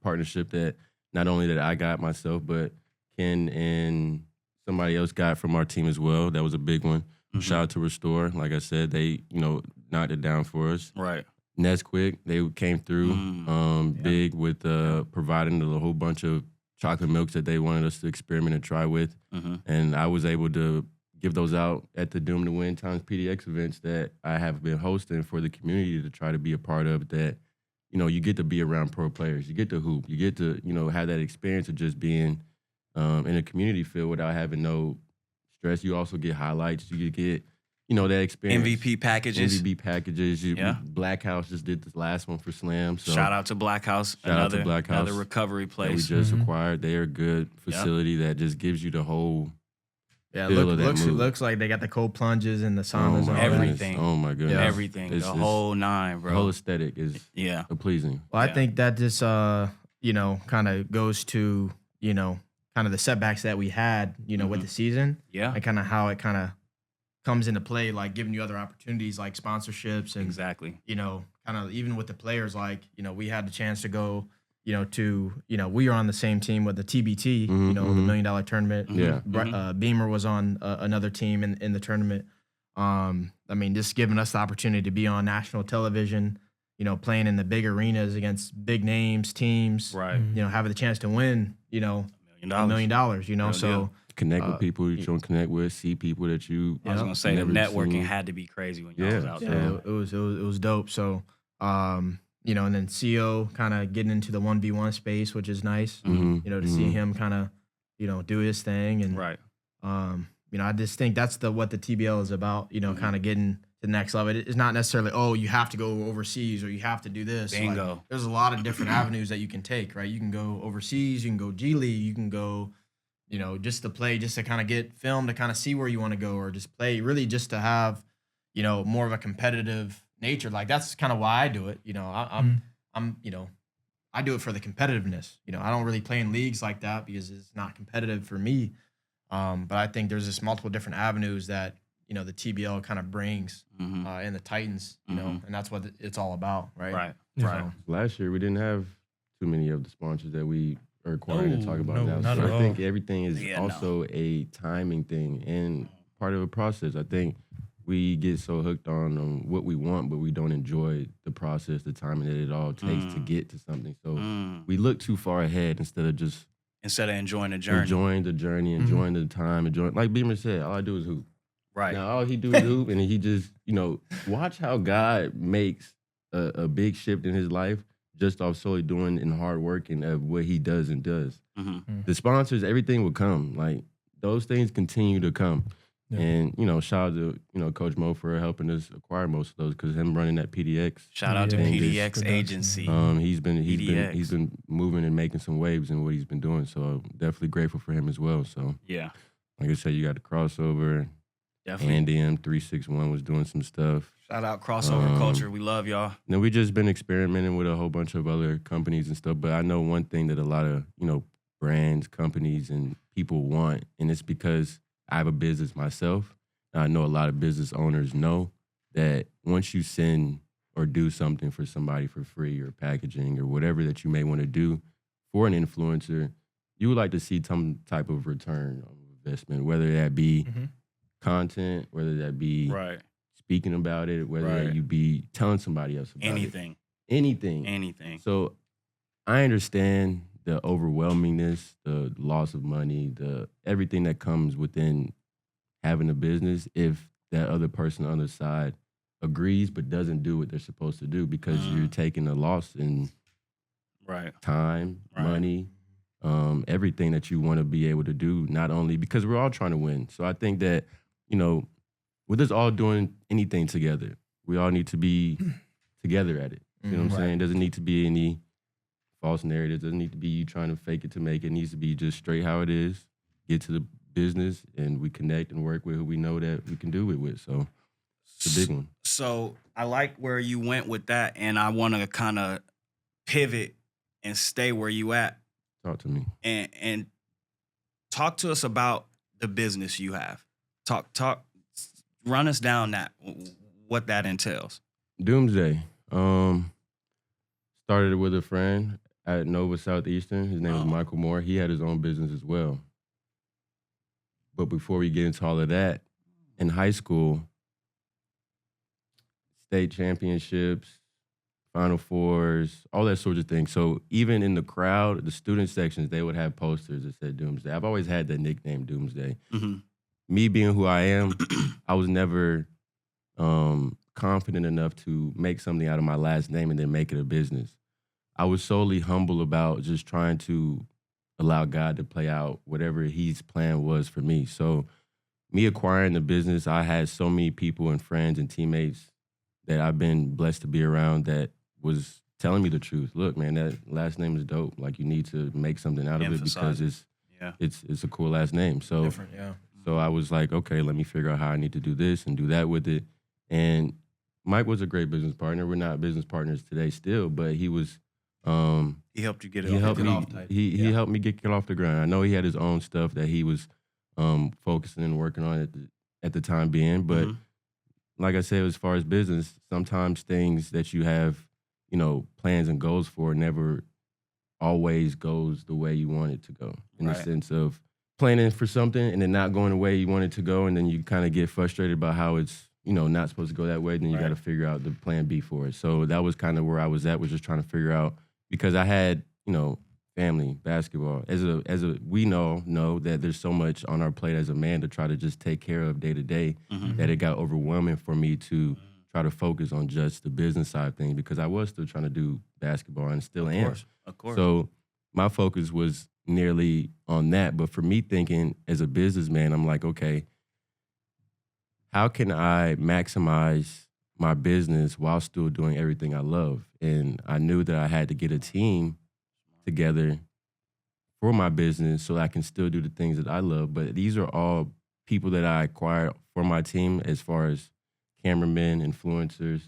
partnership that not only that I got myself, but Ken and somebody else got from our team as well. That was a big one. Mm-hmm. Shout out to Restore. Like I said, they, knocked it down for us. Right. Nesquik, they came through big with providing a whole bunch of chocolate milks that they wanted us to experiment and try with. Mm-hmm. And I was able to give those out at the Doom to Win times PDX events that I have been hosting for the community to try to be a part of that. You get to be around pro players. You get to hoop. You get to, have that experience of just being in a community field without having no stress. You also get highlights. You get, that experience. MVP packages. Black House just did the last one for Slam. So shout out to Black House. Another recovery place. That we just acquired. They are a good facility that just gives you the whole looks like they got the cold plunges and the saunas and everything. Oh my goodness. Yeah. Everything. The whole nine, bro. The whole aesthetic is pleasing. Well, I think that this kind of goes to, kind of the setbacks that we had, with the season. Yeah. And kind of how it kind of comes into play, like giving you other opportunities like sponsorships and exactly. Kind of even with the players, like, we had the chance to go, we were on the same team with the TBT, the $1 million tournament. Yeah. Beamer was on another team in the tournament. Just giving us the opportunity to be on national television, playing in the big arenas against big names, teams, right. Having the chance to win, $1 million, so. Connect with people you don't connect with, see people that you. I was gonna say the networking had to be crazy when y'all was out there. Yeah, it was dope. So, and then CO kind of getting into the 1v1 space, which is nice. To see him kind of, do his thing, and right. I just think that's what the TBL is about. Kind of getting to the next level. It's not necessarily you have to go overseas or you have to do this. Bingo. Like, there's a lot of different avenues that you can take. Right, you can go overseas, you can go G League, you can go. Just to play, just to kind of get filmed, to kind of see where you want to go, or just play, really just to have, more of a competitive nature. Like that's kind of why I do it. I do it for the competitiveness. I don't really play in leagues like that because it's not competitive for me. But I think there's just multiple different avenues that, the TBL kind of brings in the Titans, and that's what it's all about, right? Right. Yeah. Right. Last year, we didn't have too many of the sponsors that we are required to talk about now. Not So at I all. think everything is also a timing thing and part of a process. I think we get so hooked on what we want, but we don't enjoy the process, the timing that it all takes to get to something. So we look too far ahead instead of enjoying the journey. Enjoying the journey, enjoying the time, like Beamer said, all I do is hoop. Right. Now all he do is hoop, and he just, watch how God makes a big shift in his life just off solely doing and hard work and of what he does and does. The sponsors, everything will come. Like those things continue to come. Yeah. And, shout out to, Coach Mo for helping us acquire most of those because him running that PDX. Shout out to PDX agency. He's been moving and making some waves in what he's been doing. So definitely grateful for him as well. So yeah. Like I said, you got the crossover. Definitely. Andy M361 was doing some stuff. Shout out crossover culture. We love y'all. Then we just been experimenting with a whole bunch of other companies and stuff. But I know one thing that a lot of, brands, companies, and people want, and it's because I have a business myself. And I know a lot of business owners know that once you send or do something for somebody for free or packaging or whatever that you may want to do for an influencer, you would like to see some type of return on investment, whether that be content, whether that be speaking about it, whether that you be telling somebody else about anything. Anything. So I understand the overwhelmingness, the loss of money, the everything that comes within having a business if that other person on the side agrees but doesn't do what they're supposed to do because you're taking a loss in time, money, everything that you want to be able to do, not only because we're all trying to win. So I think that, with us all doing anything together, we all need to be together at it. You know what I'm saying? Doesn't need to be any false narratives. Doesn't need to be you trying to fake it to make it. It needs to be just straight how it is. Get to the business and we connect and work with who we know that we can do it with. So it's a big one. So I like where you went with that, and I want to kind of pivot and stay where you at. Talk to me. And talk to us about the business you have. Run us down what that entails. Doomsday. Started with a friend at Nova Southeastern. His name was Michael Moore. He had his own business as well. But before we get into all of that, in high school, state championships, Final Fours, all that sorts of things. So even in the crowd, the student sections, they would have posters that said Doomsday. I've always had that nickname, Doomsday. Mm-hmm. Me being who I am, I was never confident enough to make something out of my last name and then make it a business. I was solely humble about just trying to allow God to play out whatever His plan was for me. So me acquiring the business, I had so many people and friends and teammates that I've been blessed to be around that was telling me the truth. Look, man, that last name is dope. Like, you need to make something out of it because it's a cool last name. So Different, yeah. So I was like, okay, let me figure out how I need to do this and do that with it. And Mike was a great business partner. We're not business partners today still, but he was he helped you get it he off. helped the me ground. he helped me get it off the ground. I know he had his own stuff that he was focusing and working on at the time being, but like I said, as far as business, sometimes things that you have, plans and goals for never always goes the way you want it to go, in the sense of planning for something and then not going the way you want it to go, and then you kind of get frustrated about how it's not supposed to go that way. Then you got to figure out the plan B for it. So that was kind of where I was at, was just trying to figure out, because I had family, basketball. As a we know that there's so much on our plate as a man to try to just take care of day to day, that it got overwhelming for me to try to focus on just the business side of things, because I was still trying to do basketball and still am. Of course. So my focus was nearly on that. But for me, thinking as a businessman, I'm like, okay, how can I maximize my business while still doing everything I love? And I knew that I had to get a team together for my business so I can still do the things that I love. But these are all people that I acquired for my team, as far as cameramen, influencers,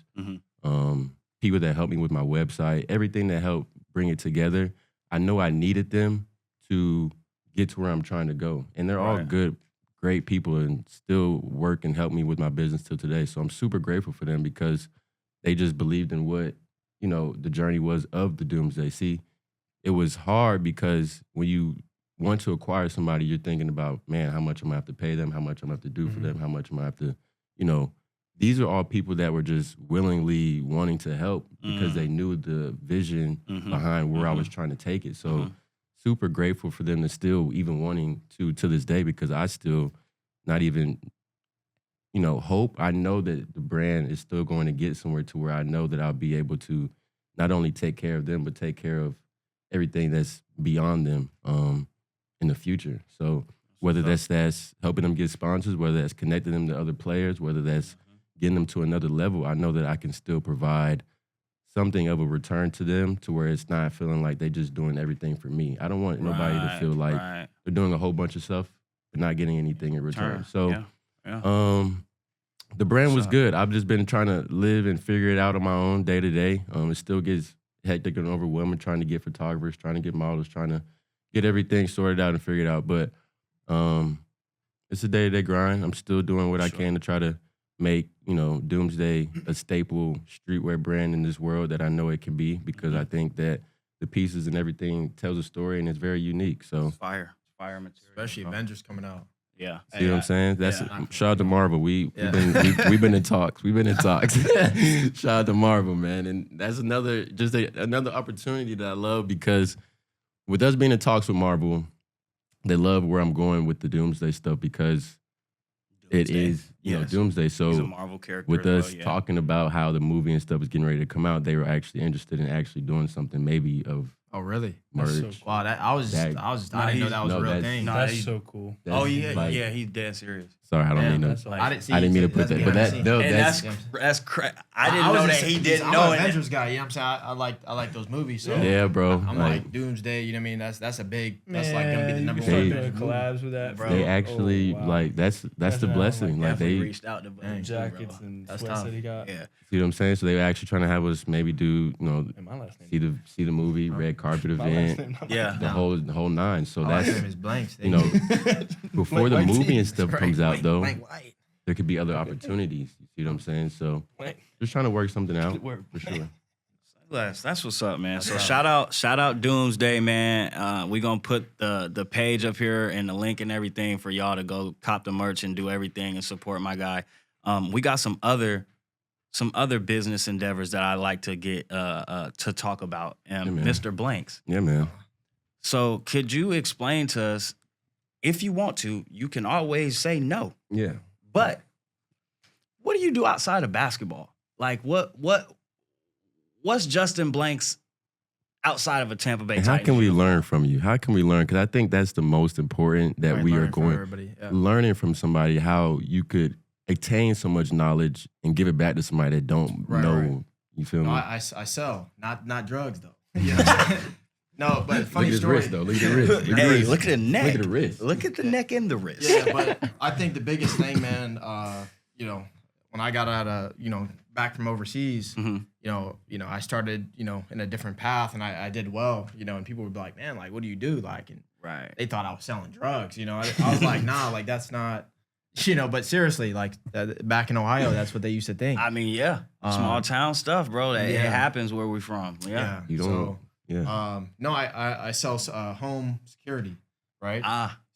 people that help me with my website, everything that helped bring it together. I know I needed them to get to where I'm trying to go. And they're all good, great people, and still work and help me with my business till today. So I'm super grateful for them, because they just believed in what, the journey was of the Doomsday. See, it was hard because when you want to acquire somebody, you're thinking about, man, how much I'm gonna have to pay them, how much I'm gonna have to do for them, how much I'm gonna have to, these are all people that were just willingly wanting to help because they knew the vision behind where I was trying to take it. So super grateful for them to still even wanting to this day, because I still not even, hope. I know that the brand is still going to get somewhere to where I know that I'll be able to not only take care of them, but take care of everything that's beyond them in the future. So whether that's helping them get sponsors, whether that's connecting them to other players, whether that's getting them to another level, I know that I can still provide something of a return to them, to where it's not feeling like they just doing everything for me. I don't want nobody to feel like they're doing a whole bunch of stuff but not getting anything in return. So the brand was good. I've just been trying to live and figure it out on my own day to day. It still gets hectic and overwhelming, trying to get photographers, trying to get models, trying to get everything sorted out and figured out. But it's a day-to-day grind. I'm still doing what I can to try to make, Doomsday a staple streetwear brand in this world that I know it can be, because I think that the pieces and everything tells a story and it's very unique. So Fire material. Especially Avengers coming out. Yeah. See what I'm saying? That's shout out to Marvel. We've been in talks. We've been in talks. Shout out to Marvel, man. And that's another opportunity that I love, because with us being in talks with Marvel, they love where I'm going with the Doomsday stuff, because it is Doomsday. So he's a Marvel character with us well, talking about how the movie and stuff is getting ready to come out, they were actually interested in actually doing something maybe of Oh, really? merch. So cool. Wow, I didn't know that was a real thing. That's so cool. Oh yeah, like- he's dead serious. Sorry, I don't mean to. that's I didn't see. I didn't mean to put that's that, behind but the that scenes. no, And that's that's I didn't was know that just- he didn't I'm know an it. Avengers guy. You know what I'm saying? I like those movies. So yeah, bro. I'm like Doomsday. You know what I mean? That's a big. That's like gonna be the number you They- can one. start doing collabs with that, Bro. bro. they actually Oh, wow. like that's the how, blessing. Like Definitely they reached out to Buddy, jackets bro. and That's sweats tough. that he got. Yeah. see what I'm saying. So they were actually trying to have us maybe do And my last name. see the movie, red carpet My last event, name. Yeah. the whole nine. So My last that's name is Blanks. before the Blank movie T. and stuff comes out though, White. there could be other opportunities. You see what I'm saying? So Blank. just trying to work something out Work. for sure. That's what's up, man. So shout out Doomsday, man. We gonna put the page up here and the link and everything for y'all to go cop the merch and do everything and support my guy. We got some other business endeavors that I like to get to talk about. Mr. Blanks. Yeah, man. So could you explain to us, if you want to, you can always say no. Yeah. But what do you do outside of basketball? Like what's Justin Blanks outside of a Tampa Bay And Titans? how can we learn from you? How can we learn? Because I think that's the most important that we are learning from somebody, how you could attain so much knowledge and give it back to somebody that don't know. Right. You feel me? I sell, not drugs though. Yeah. No, but funny story. Wrist, though. Look at the wrist. Look at the neck. Look at the wrist. Look at the neck and the wrist. Yeah, but I think the biggest thing, man, when I got out of, back from overseas, I started, in a different path and I did well, and people would be like, man, like, what do you do? Like, and they thought I was selling drugs, I was like, nah, like, that's not, but seriously, like, back in Ohio, that's what they used to think. I mean, yeah, small town stuff, bro. It happens where we're from. Yeah. You don't. No, I sell home security, right?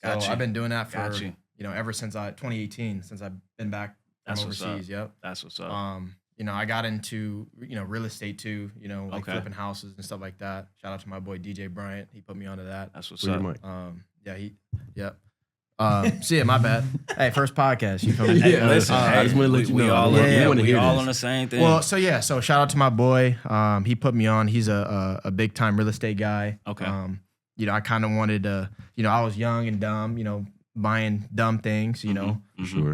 Gotcha. So I've been doing that for ever since 2018, since I've been back from overseas. Yep, that's what's up. I got into real estate too. Like flipping houses and stuff like that. Shout out to my boy DJ Bryant. He put me onto that. That's what's up. Yep. See it, my bad. Hey, first podcast. You feel me? Hey, listen, I just want to let you know. We all on the same thing. Well, so shout out to my boy. He put me on. He's a big time real estate guy. Okay. I kind of wanted to, I was young and dumb, buying dumb things, For sure.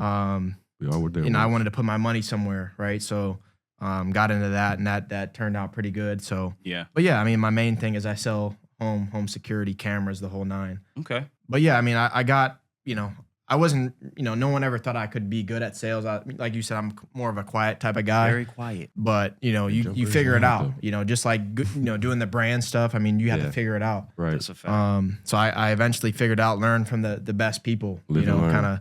We all were there. I wanted to put my money somewhere, right? So, got into that, and that turned out pretty good. So, yeah. But yeah, I mean, my main thing is I sell home security cameras, the whole nine. Okay. But yeah, I mean, I got. I wasn't, no one ever thought I could be good at sales. Like you said, I'm more of a quiet type of guy. Very quiet. But, you figure it out, just like, doing the brand stuff. I mean, you have to figure it out. Right. That's a fact. So I eventually figured out, learned from the best people, kind of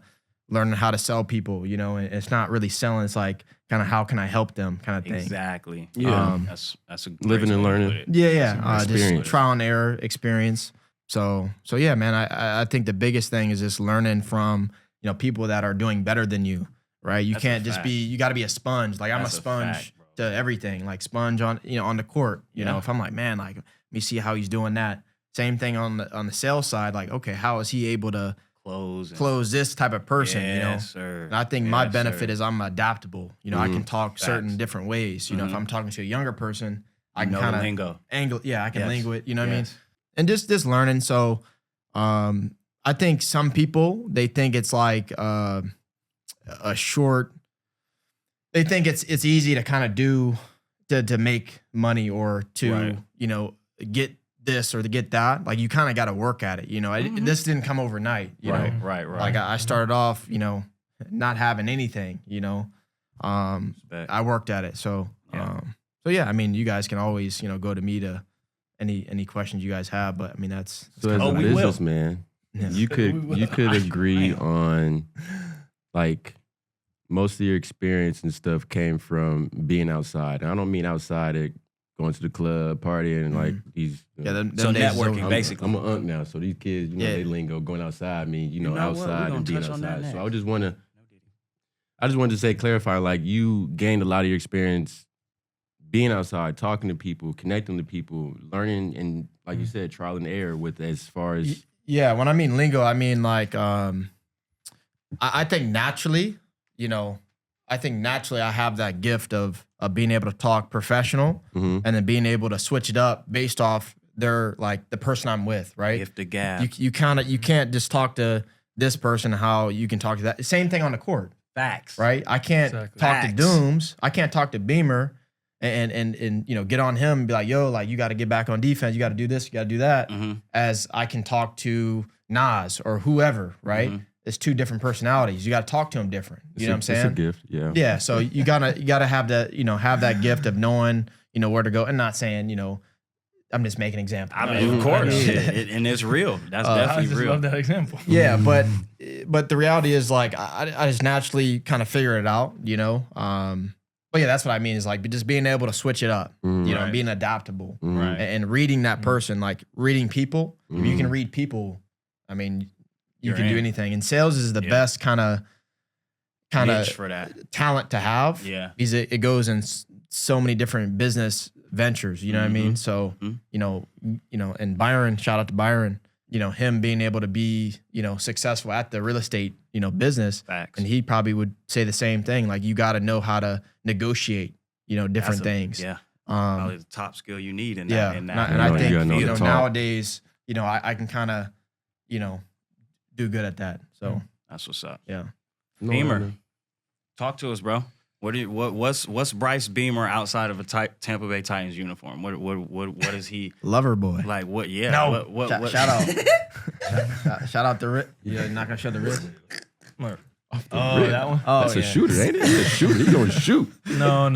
learning how to sell people, and it's not really selling. It's like kind of how can I help them kind of thing. Exactly. Yeah. That's a living and learning. Yeah. Just trial and error experience. So yeah, man, I think the biggest thing is just learning from, people that are doing better than you, right? You can't just you got to be a sponge. Like I'm a sponge to everything, like sponge on, on the court, if I'm like, man, like, let me see how he's doing that. Same thing on the sales side. Like, okay, how is he able to close this type of person, Sir. And I think my benefit is I'm adaptable. I can talk certain different ways. If I'm talking to a younger person, I can kind of angle. Yeah, I can lingo it. You know what I mean? And just learning. So, I think some people, they think it's like a short. They think it's easy to kind of do to make money or to get this or to get that. Like you kind of got to work at it. This didn't come overnight. Right. Like I started off, not having anything. I worked at it. So yeah. I mean, you guys can always go to me to. Any questions you guys have, but I mean that's so as a businessman, you could agree on like most of your experience and stuff came from being outside. And I don't mean outside at going to the club, partying, and like these. Them so networking basically. I'm an unk now, so these kids, they lingo going outside mean outside and being outside. So I just wanted to say clarify like you gained a lot of your experience. Being outside, talking to people, connecting to people, learning, and like you said, trial and error with as far as when I mean lingo, I mean like I think naturally, I have that gift of being able to talk professional and then being able to switch it up based off their like the person I'm with, right? Gift the gap. You can't just talk to this person how you can talk to that. Same thing on the court. Facts. Right? I can't talk to Doomes. I can't talk to Beamer. And get on him and be like, yo, like you got to get back on defense. You got to do this. You got to do that. As I can talk to Nas or whoever, right? It's two different personalities. You got to talk to them different. You know what I'm saying? It's a gift, yeah. Yeah. So you gotta have that, have that gift of knowing, where to go, and not saying, I'm just making an example. I mean, of course, and it's real. That's definitely real. I love that example. Yeah, but the reality is like I just naturally kind of figure it out, But yeah, that's what I mean is like just being able to switch it up, you know, being adaptable and reading that person, like reading people. If you can read people, I mean, you can do anything. And sales is the best kind of for that talent to have. Yeah. Because it goes in so many different business ventures, you know what I mean? So, you know, and Byron, shout out to Byron, you know, him being able to be, you know, successful at the real estate, you know, business. Facts. And he probably would say the same thing. Like you got to know how to negotiate, you know, different things. Yeah. Probably the top skill you need in that. Yeah. In that And I think, you know, talk. nowadays, you know, I can kind of, you know, do good at that. So that's what's up. yeah. Beamer, talk to us, bro. What's Bryce Beamer outside of a Tampa Bay Titans uniform? What is he? Lover boy. Like what? Yeah. No. What, Shout out. Shout out the Rip. You're not gonna show the Rip. That one. Oh, That's a shooter, ain't it? He's a shooter. He's gonna shoot. No.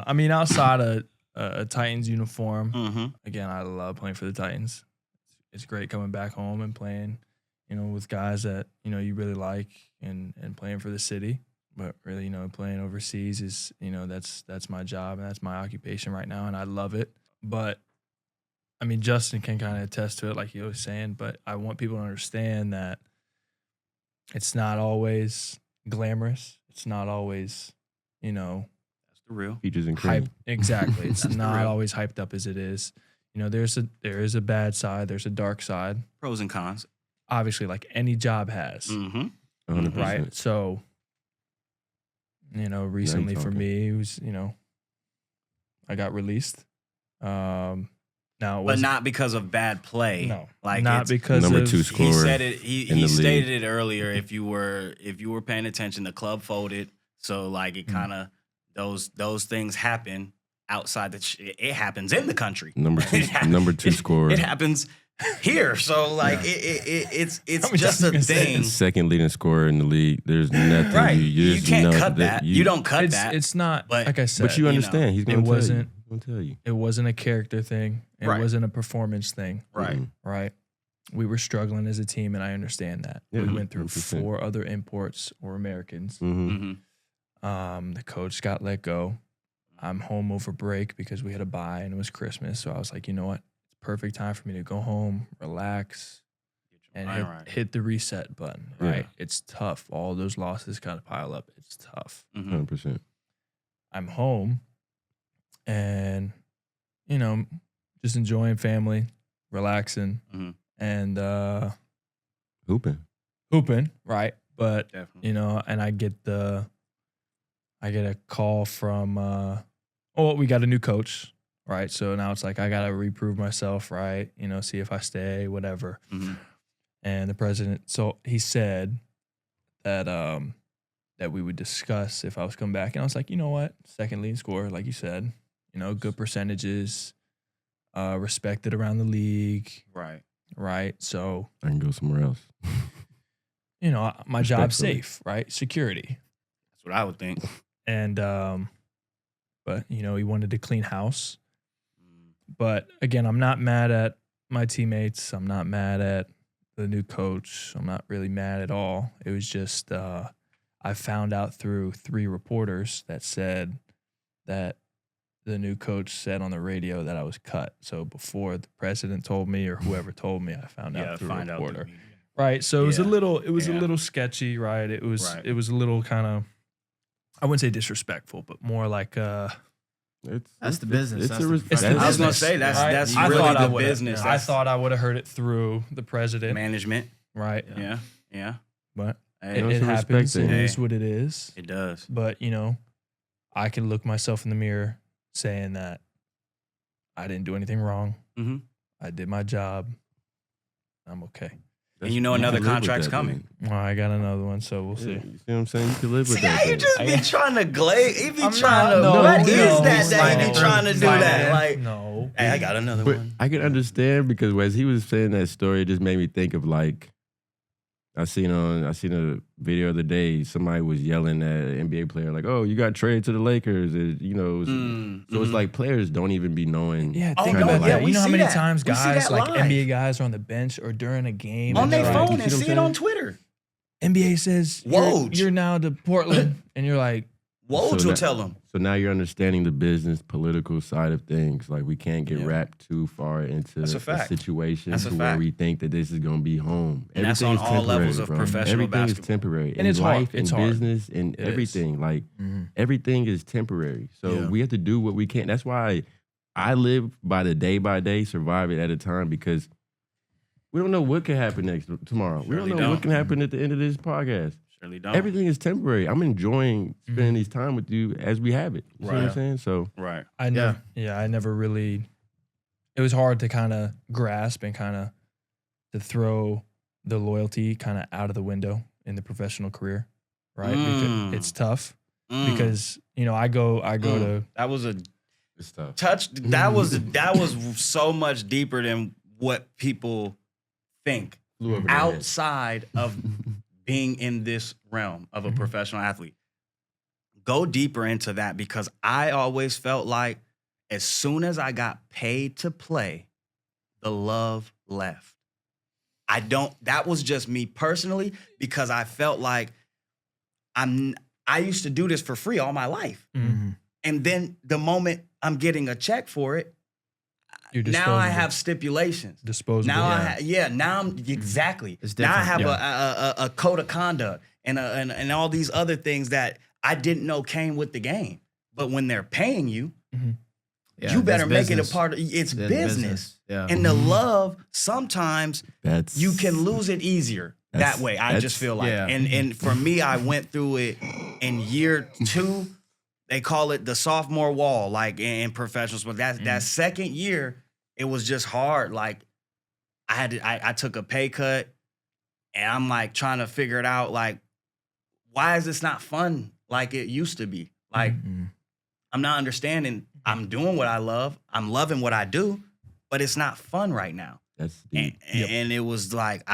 I mean, outside of a Titans uniform, again, I love playing for the Titans. It's great coming back home and playing, you know, with guys that, you know, you really like and playing for the city. But really, you know, playing overseas is, you know, that's my job and that's my occupation right now, and I love it. But I mean, Justin can kind of attest to it, like he was saying. But I want people to understand that it's not always glamorous. It's not always, you know, that's the real peaches and cream. hype. Exactly. It's not real. always hyped up as it is. You know, there is a bad side. There's a dark side. pros and cons. Obviously, like any job has, 100%. right? So, you know, recently for talking. me, it was, you know, I got released. Now, it But was not because of bad play. no, like not it's, because Number of, two he scorer said it. in He the stated league. it earlier. If you were paying attention, the club folded. So like it kind of those things happen outside it happens in the country. Number two scorer. It happens here. So like it's How many just times a you gonna say thing. Second leading scorer in the league. There's nothing. Right. You You just can't know cut that. You don't cut that. It's not But- like I said. But you understand. He's going it to tell you. wasn't- He's going to tell you. It wasn't a character thing. It Right. wasn't a performance thing. Right. Right. We were struggling as a team, and I understand that. Yeah, We went through 100%. 4 other imports or Americans. Mm-hmm. The coach got let go. I'm home over break because we had a bye and it was Christmas. So I was like, you know what? It's perfect time for me to go home, relax, and hit the reset button. Yeah. Right. It's tough. All those losses kind of pile up. It's tough. 100%. I'm home and, you know, just enjoying family, relaxing, and hooping, right? But Definitely. you know, and I get a call from we got a new coach, right? So now it's like I gotta reprove myself, right? You know, see if I stay, whatever. And the president, so he said that that we would discuss if I was coming back, and I was like, you know what, second leading scorer, like you said, you know, good percentages, respected around the league, right? So I can go somewhere else. you know, my job's Respectfully. safe, right? Security. That's what I would think. And but you know, he wanted to clean house. But again, I'm not mad at my teammates. I'm not mad at the new coach. I'm not really mad at all. It was just I found out through 3 reporters that said that the new coach said on the radio that I was cut. So before the president told me or whoever told me, I found out through a reporter. Right. So it was a little sketchy, right? It was a little kind of, I wouldn't say disrespectful, but more like That's the business. That's a the res- profession. I was gonna business, say that's right? that's I really thought I the would've- business. I thought I would have heard it through the president, management. right? Yeah. But Hey, it some happens. respect It there. is what it is. it does. But you know, I can look myself in the mirror saying that I didn't do anything wrong. Mhm. I did my job. I'm okay. And you know another can live with contract's that, coming. man. Well, I got another one, so we'll see. Yeah, you see what I'm saying? You can live with Yeah, that. you though. just be trying to glaze. You be I'm trying to. not- no, What is no, that you be no, trying to do no, that? Like, no. hey, I got another But one. I can understand because as he was saying that story, it just made me think of like I seen a video the other day. Somebody was yelling at an NBA player like, "Oh, you got traded to the Lakers." You know, so it's like players don't even be knowing. Yeah, Oh, think no, about yeah, that. we You know how see many that. times We see guys that like live. NBA guys are on the bench or during a game On and their they're phone like, and see what see I'm it on saying? Twitter. NBA says Woj. you're now to Portland, and you're like, Woj will tell them. So now you're understanding the business, political side of things. Like, we can't get wrapped too far into a situation where we think that this is going to be home. And that's on all levels of professional basketball. Everything is temporary. And it's life, hard. It's in hard. business, and everything. Like, everything is temporary. So we have to do what we can. That's why I live by the day, survive it at a time, because we don't know what could happen tomorrow. We don't know what can happen at the end of this podcast. Surely don't. Everything is temporary. I'm enjoying spending this time with you as we have it. You see what I'm saying? So I never really. It was hard to kind of grasp and kind of to throw the loyalty kind of out of the window in the professional career, right? Because it's tough because I go to that was a it's tough. touch. That was so much deeper than what people think outside of being in this realm of a professional athlete. Go deeper into that, because I always felt like as soon as I got paid to play, the love left. That was just me personally, because I felt like I used to do this for free all my life. And then the moment I'm getting a check for it, now I have stipulations. Disposable. Now now I'm exactly. Now I have a code of conduct and all these other things that I didn't know came with the game. But when they're paying you, you better make it a part of it's business. Yeah. And the love, sometimes you can lose it easier that way. I just feel like. And for me, I went through it in year 2. They call it the sophomore wall, like in professional sports. That second year, it was just hard. Like I took a pay cut, and I'm like trying to figure it out. Like, why is this not fun like it used to be? Like, I'm not understanding. I'm doing what I love. I'm loving what I do, but it's not fun right now. That's and it was like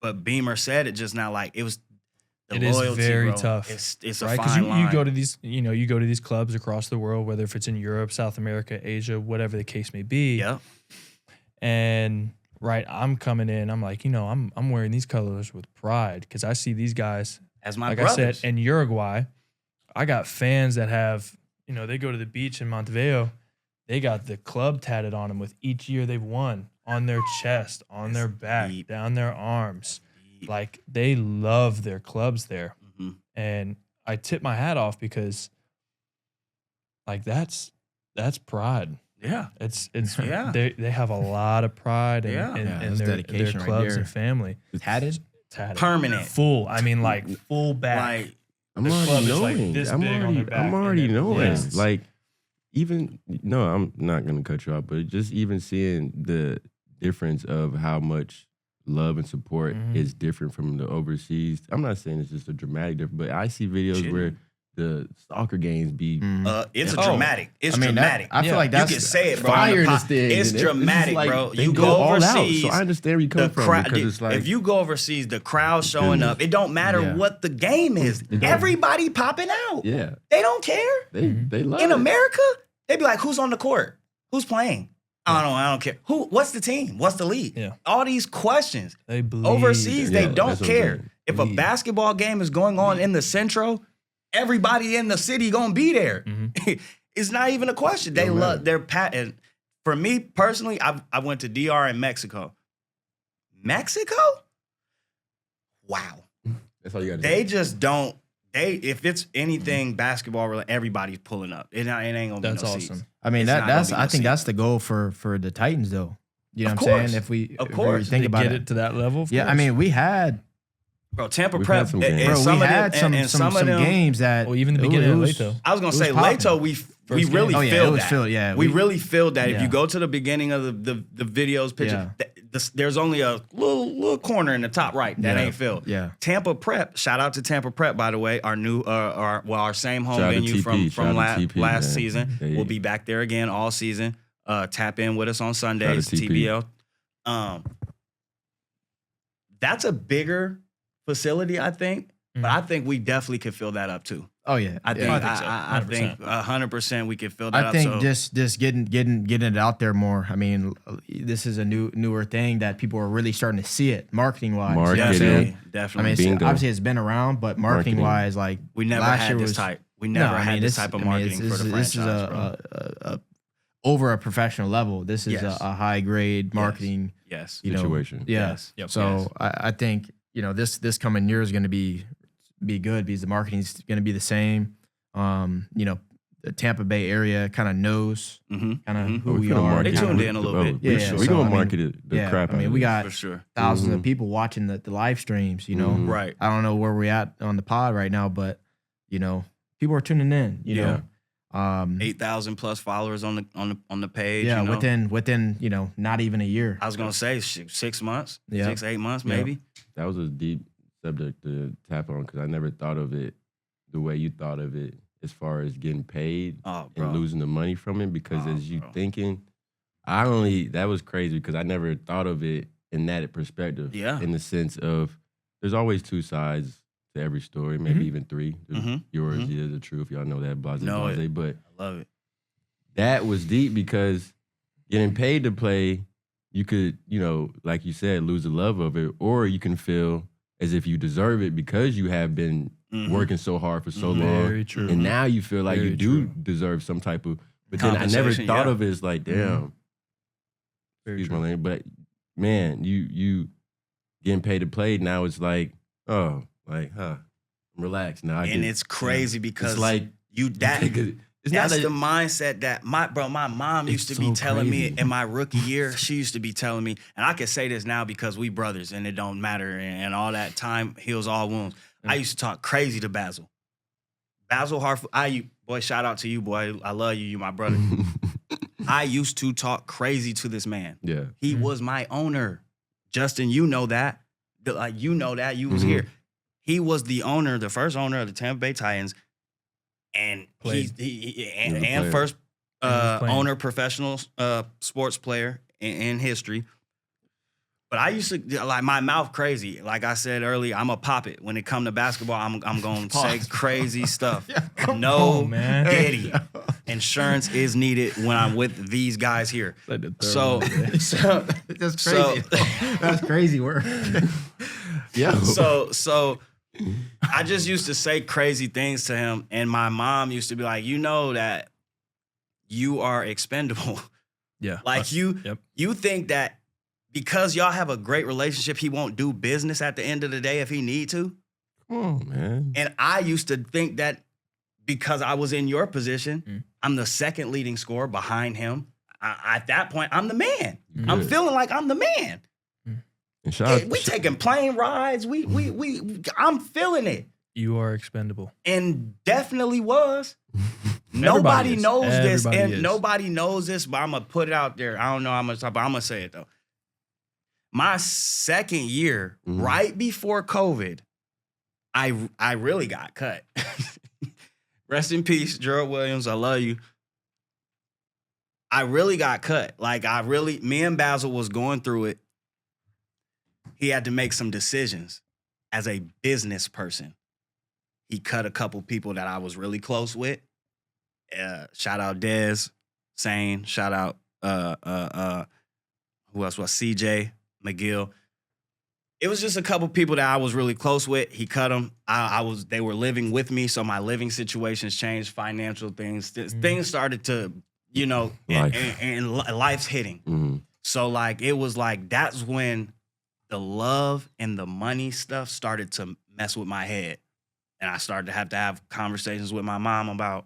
but Beamer said it just now. Like, it was. It is very tough. It's right? a fine line. You go to these, you go to these clubs across the world, whether if it's in Europe, South America, Asia, whatever the case may be. Yeah. And I'm coming in. I'm like, I'm wearing these colors with pride, because I see these guys as my like brothers. I said, in Uruguay. I got fans that have, they go to the beach in Montevideo. They got the club tatted on them with each year they've won on their chest, on their back, down their arms. Like, they love their clubs there. And I tip my hat off, because like that's pride. Yeah. It's they have a lot of pride in their clubs and family. Tatted. Permanent. Full. I mean, like, full back. Like, I'm already knowing. Like this big on their back, I'm already knowing. Yeah. Like, I'm not gonna cut you off, but just even seeing the difference of how much love and support is different from the overseas. I'm not saying it's just a dramatic difference, but I see videos where the soccer games be. It's dramatic. It's dramatic. I feel like that's you can say it, bro. Fire this thing. It's dramatic, like, bro. They You go go all overseas. out, so I understand where you come from, because it's like, if you go overseas, the crowd showing up. It don't matter what the game is. Everybody popping out. Yeah, they don't care. They love In it. America, they be like, "Who's on the court? Who's playing? I don't care. What's the team? What's the league? Yeah. All these questions. They bleed. Overseas, they Yeah, don't that's what I'm care. saying. If a basketball game is going on in the Centro, everybody in the city gonna be there. It's not even a question. They love their patent. For me personally, I went to DR in Mexico. Mexico? Wow. That's all you got to They just don't. If it's anything basketball related, everybody's pulling up. It ain't gonna be That's no awesome. seats. I mean, I think that's the goal for the Titans, though. You know what I'm saying? If we think about it to that level, of yeah, course. I mean, we had Tampa We've Prep. had some games. And bro, some we of them, had some some of them games that. Well, even the beginning of Leto. I was gonna It was say popping. Leto. We really game. feel it was that. filled, yeah. We really feel that. If Yeah. you go to the beginning of the videos, picture, there's only a little corner in the top right that ain't filled. Yeah. Tampa Prep. Shout out to Tampa Prep, by the way. Our new, our same home Shout out to venue TP. from Shout out to TP, last man. season. Hey. We'll be back there again all season. Tap in with us on Sundays. Shout out to TP. TBL. That's a bigger facility, I think. But I think we definitely could fill that up too. Oh yeah, I think I I think think so. 100% we could fill that up. I think So just getting it out there more. I mean, this is a newer thing that people are really starting to see it marketing wise. Marketing. definitely, I definitely. mean, Bingo. obviously it's been around, but marketing wise, like we never last had year this was type. We never had this type of marketing for the franchise, bro. This is over a professional level. This is a high grade marketing situation. Yes. Yep. So I think, this coming year is going to be good because the marketing is going to be the same. The Tampa Bay area kind of knows kind of who we are. They tuned in a little bit. Yeah, we're going to market the crap out of it. We got for sure. thousands of people watching the live streams, Right. I don't know where we're at on the pod right now, but, people are tuning in, you know. 8,000 plus followers on the page. Yeah, within not even a year. I was gonna say 6 months, Yeah. 6, 8 months, maybe. That was a deep subject to tap on because I never thought of it the way you thought of it as far as getting paid and losing the money from it. Because as you thinking, that was crazy because I never thought of it in that perspective. Yeah. In the sense of there's always two sides to every story, maybe even three. Yours is the truth. Y'all know that, blase, but I love it. That was deep because getting paid to play, you could, like you said, lose the love of it, or you can feel as if you deserve it because you have been working so hard for so long. Very true. And now you feel like you do deserve some type of, but then I never thought of it as like, damn. Very Excuse true. my language, but man, you getting paid to play now it's like, relax now. And it's crazy because it's like that's the mindset that my mom used to be telling me in my rookie year. She used to be telling me, and I can say this now because we brothers and it don't matter and all that time heals all wounds. I used to talk crazy to Basil. Basil Hartford, boy, shout out to you, boy. I love you. You my brother. I used to talk crazy to this man. Yeah. He was my owner. Justin, you know that. You know that. You was here. He was the owner, the first owner of the Tampa Bay Titans, and first owner, professional sports player in history. But I used to like my mouth crazy. Like I said earlier, I'm a pop it. When it come to basketball, I'm going to say crazy stuff. No, man. Diddy. Insurance is needed when I'm with these guys here. So that's crazy. That's crazy work. Yeah. So I just used to say crazy things to him, and my mom used to be like, you know that you are expendable. Yeah. Like you think that because y'all have a great relationship, he won't do business at the end of the day if he need to. Come on, man. And I used to think that because I was in your position, I'm the second leading scorer behind him. At that point, I'm the man. I'm feeling like I'm the man. And we taking plane rides. I'm feeling it. You are expendable. And definitely was. Nobody knows this. And nobody knows this, but I'm going to put it out there. I don't know how much time, but I'm going to say it though. My second year, right before COVID, I really got cut. Rest in peace, Gerald Williams. I love you. I really got cut. Like me and Basil was going through it. He had to make some decisions as a business person. He cut a couple people that I was really close with. Shout out Dez, Sane. Shout out who else was CJ McGill. It was just a couple people that I was really close with. He cut them. They were living with me, so my living situations changed, financial things. Things started to, and life's hitting. So like it was like that's when the love and the money stuff started to mess with my head. And I started to have conversations with my mom about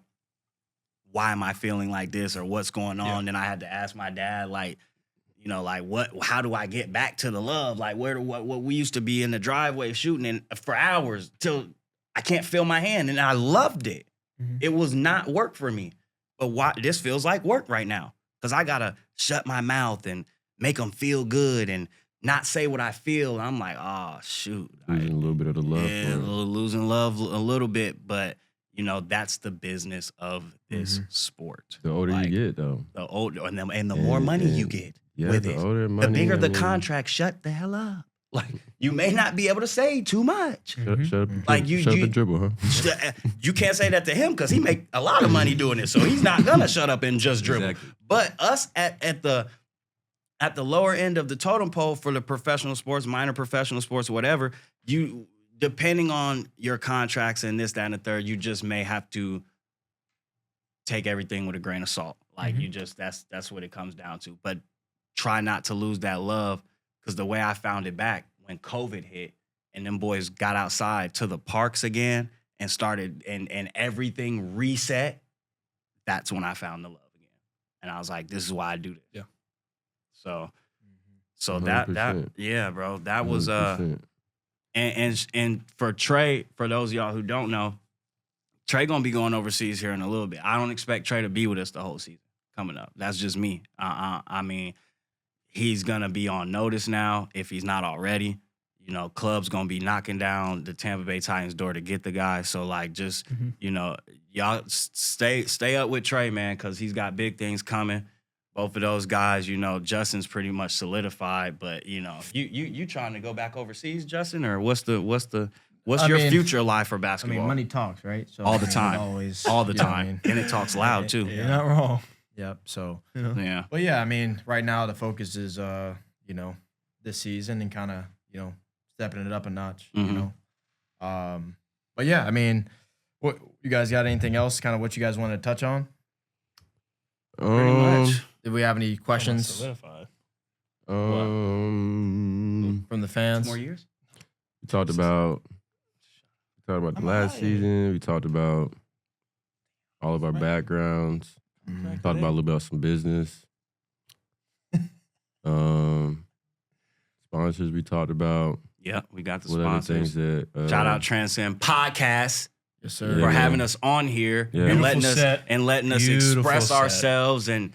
why am I feeling like this or what's going on. Then I had to ask my dad, like, how do I get back to the love? Like what we used to be in the driveway shooting for hours till I can't feel my hand. And I loved it. It was not work for me. But this feels like work right now. Because I got to shut my mouth and make them feel good and not say what I feel. I'm like, oh, shoot. Losing a little bit of the love. Yeah, losing love a little bit. But, that's the business of this sport. The older you get, though. The older and the more money you get with it. The bigger the contract, shut the hell up. Like, you may not be able to say too much. Shut up Like shut up and dribble, huh? You can't say that to him because he make a lot of money doing it. So he's not going to shut up and just dribble. Exactly. But us at the lower end of the totem pole for the professional sports, minor professional sports, whatever, depending on your contracts and this, that, and the third, you just may have to take everything with a grain of salt. Like you just that's what it comes down to. But try not to lose that love, because the way I found it back when COVID hit and them boys got outside to the parks again and started and everything reset, that's when I found the love again. And I was like, this is why I do this. Yeah. So 100%. that yeah, bro. That was 100%. and for Trey, for those of y'all who don't know, Trey gonna be going overseas here in a little bit. I don't expect Trey to be with us the whole season coming up. That's just me. I mean, he's gonna be on notice now if he's not already. You know, club's gonna be knocking down the Tampa Bay Titans door to get the guy. So like, just you know, y'all stay up with Trey, man, because he's got big things coming. Both of those guys, you know, Justin's pretty much solidified. But you know, you trying to go back overseas, Justin, or what's your future life for basketball? I mean, money talks, right? So all the time, always, all the you know time, what I mean? and it talks loud too. You're not wrong. Yep. So, You know? Yeah. but yeah, I mean, right now the focus is, you know, this season and kind of, you know, stepping it up a notch. You know, but yeah, I mean, what you guys got? Anything else? Kind of what you guys want to touch on? Pretty much. Did we have any questions Solidified. from the fans? More years? We talked about the last season. We talked about all of our backgrounds. Talked about a little bit about some business. Sponsors we talked about. Yeah, we got the What other sponsors. things that Shout out Transcend Podcast Yes, sir. for Yeah. having us on here Yeah. and Beautiful set. letting us Beautiful express set. ourselves and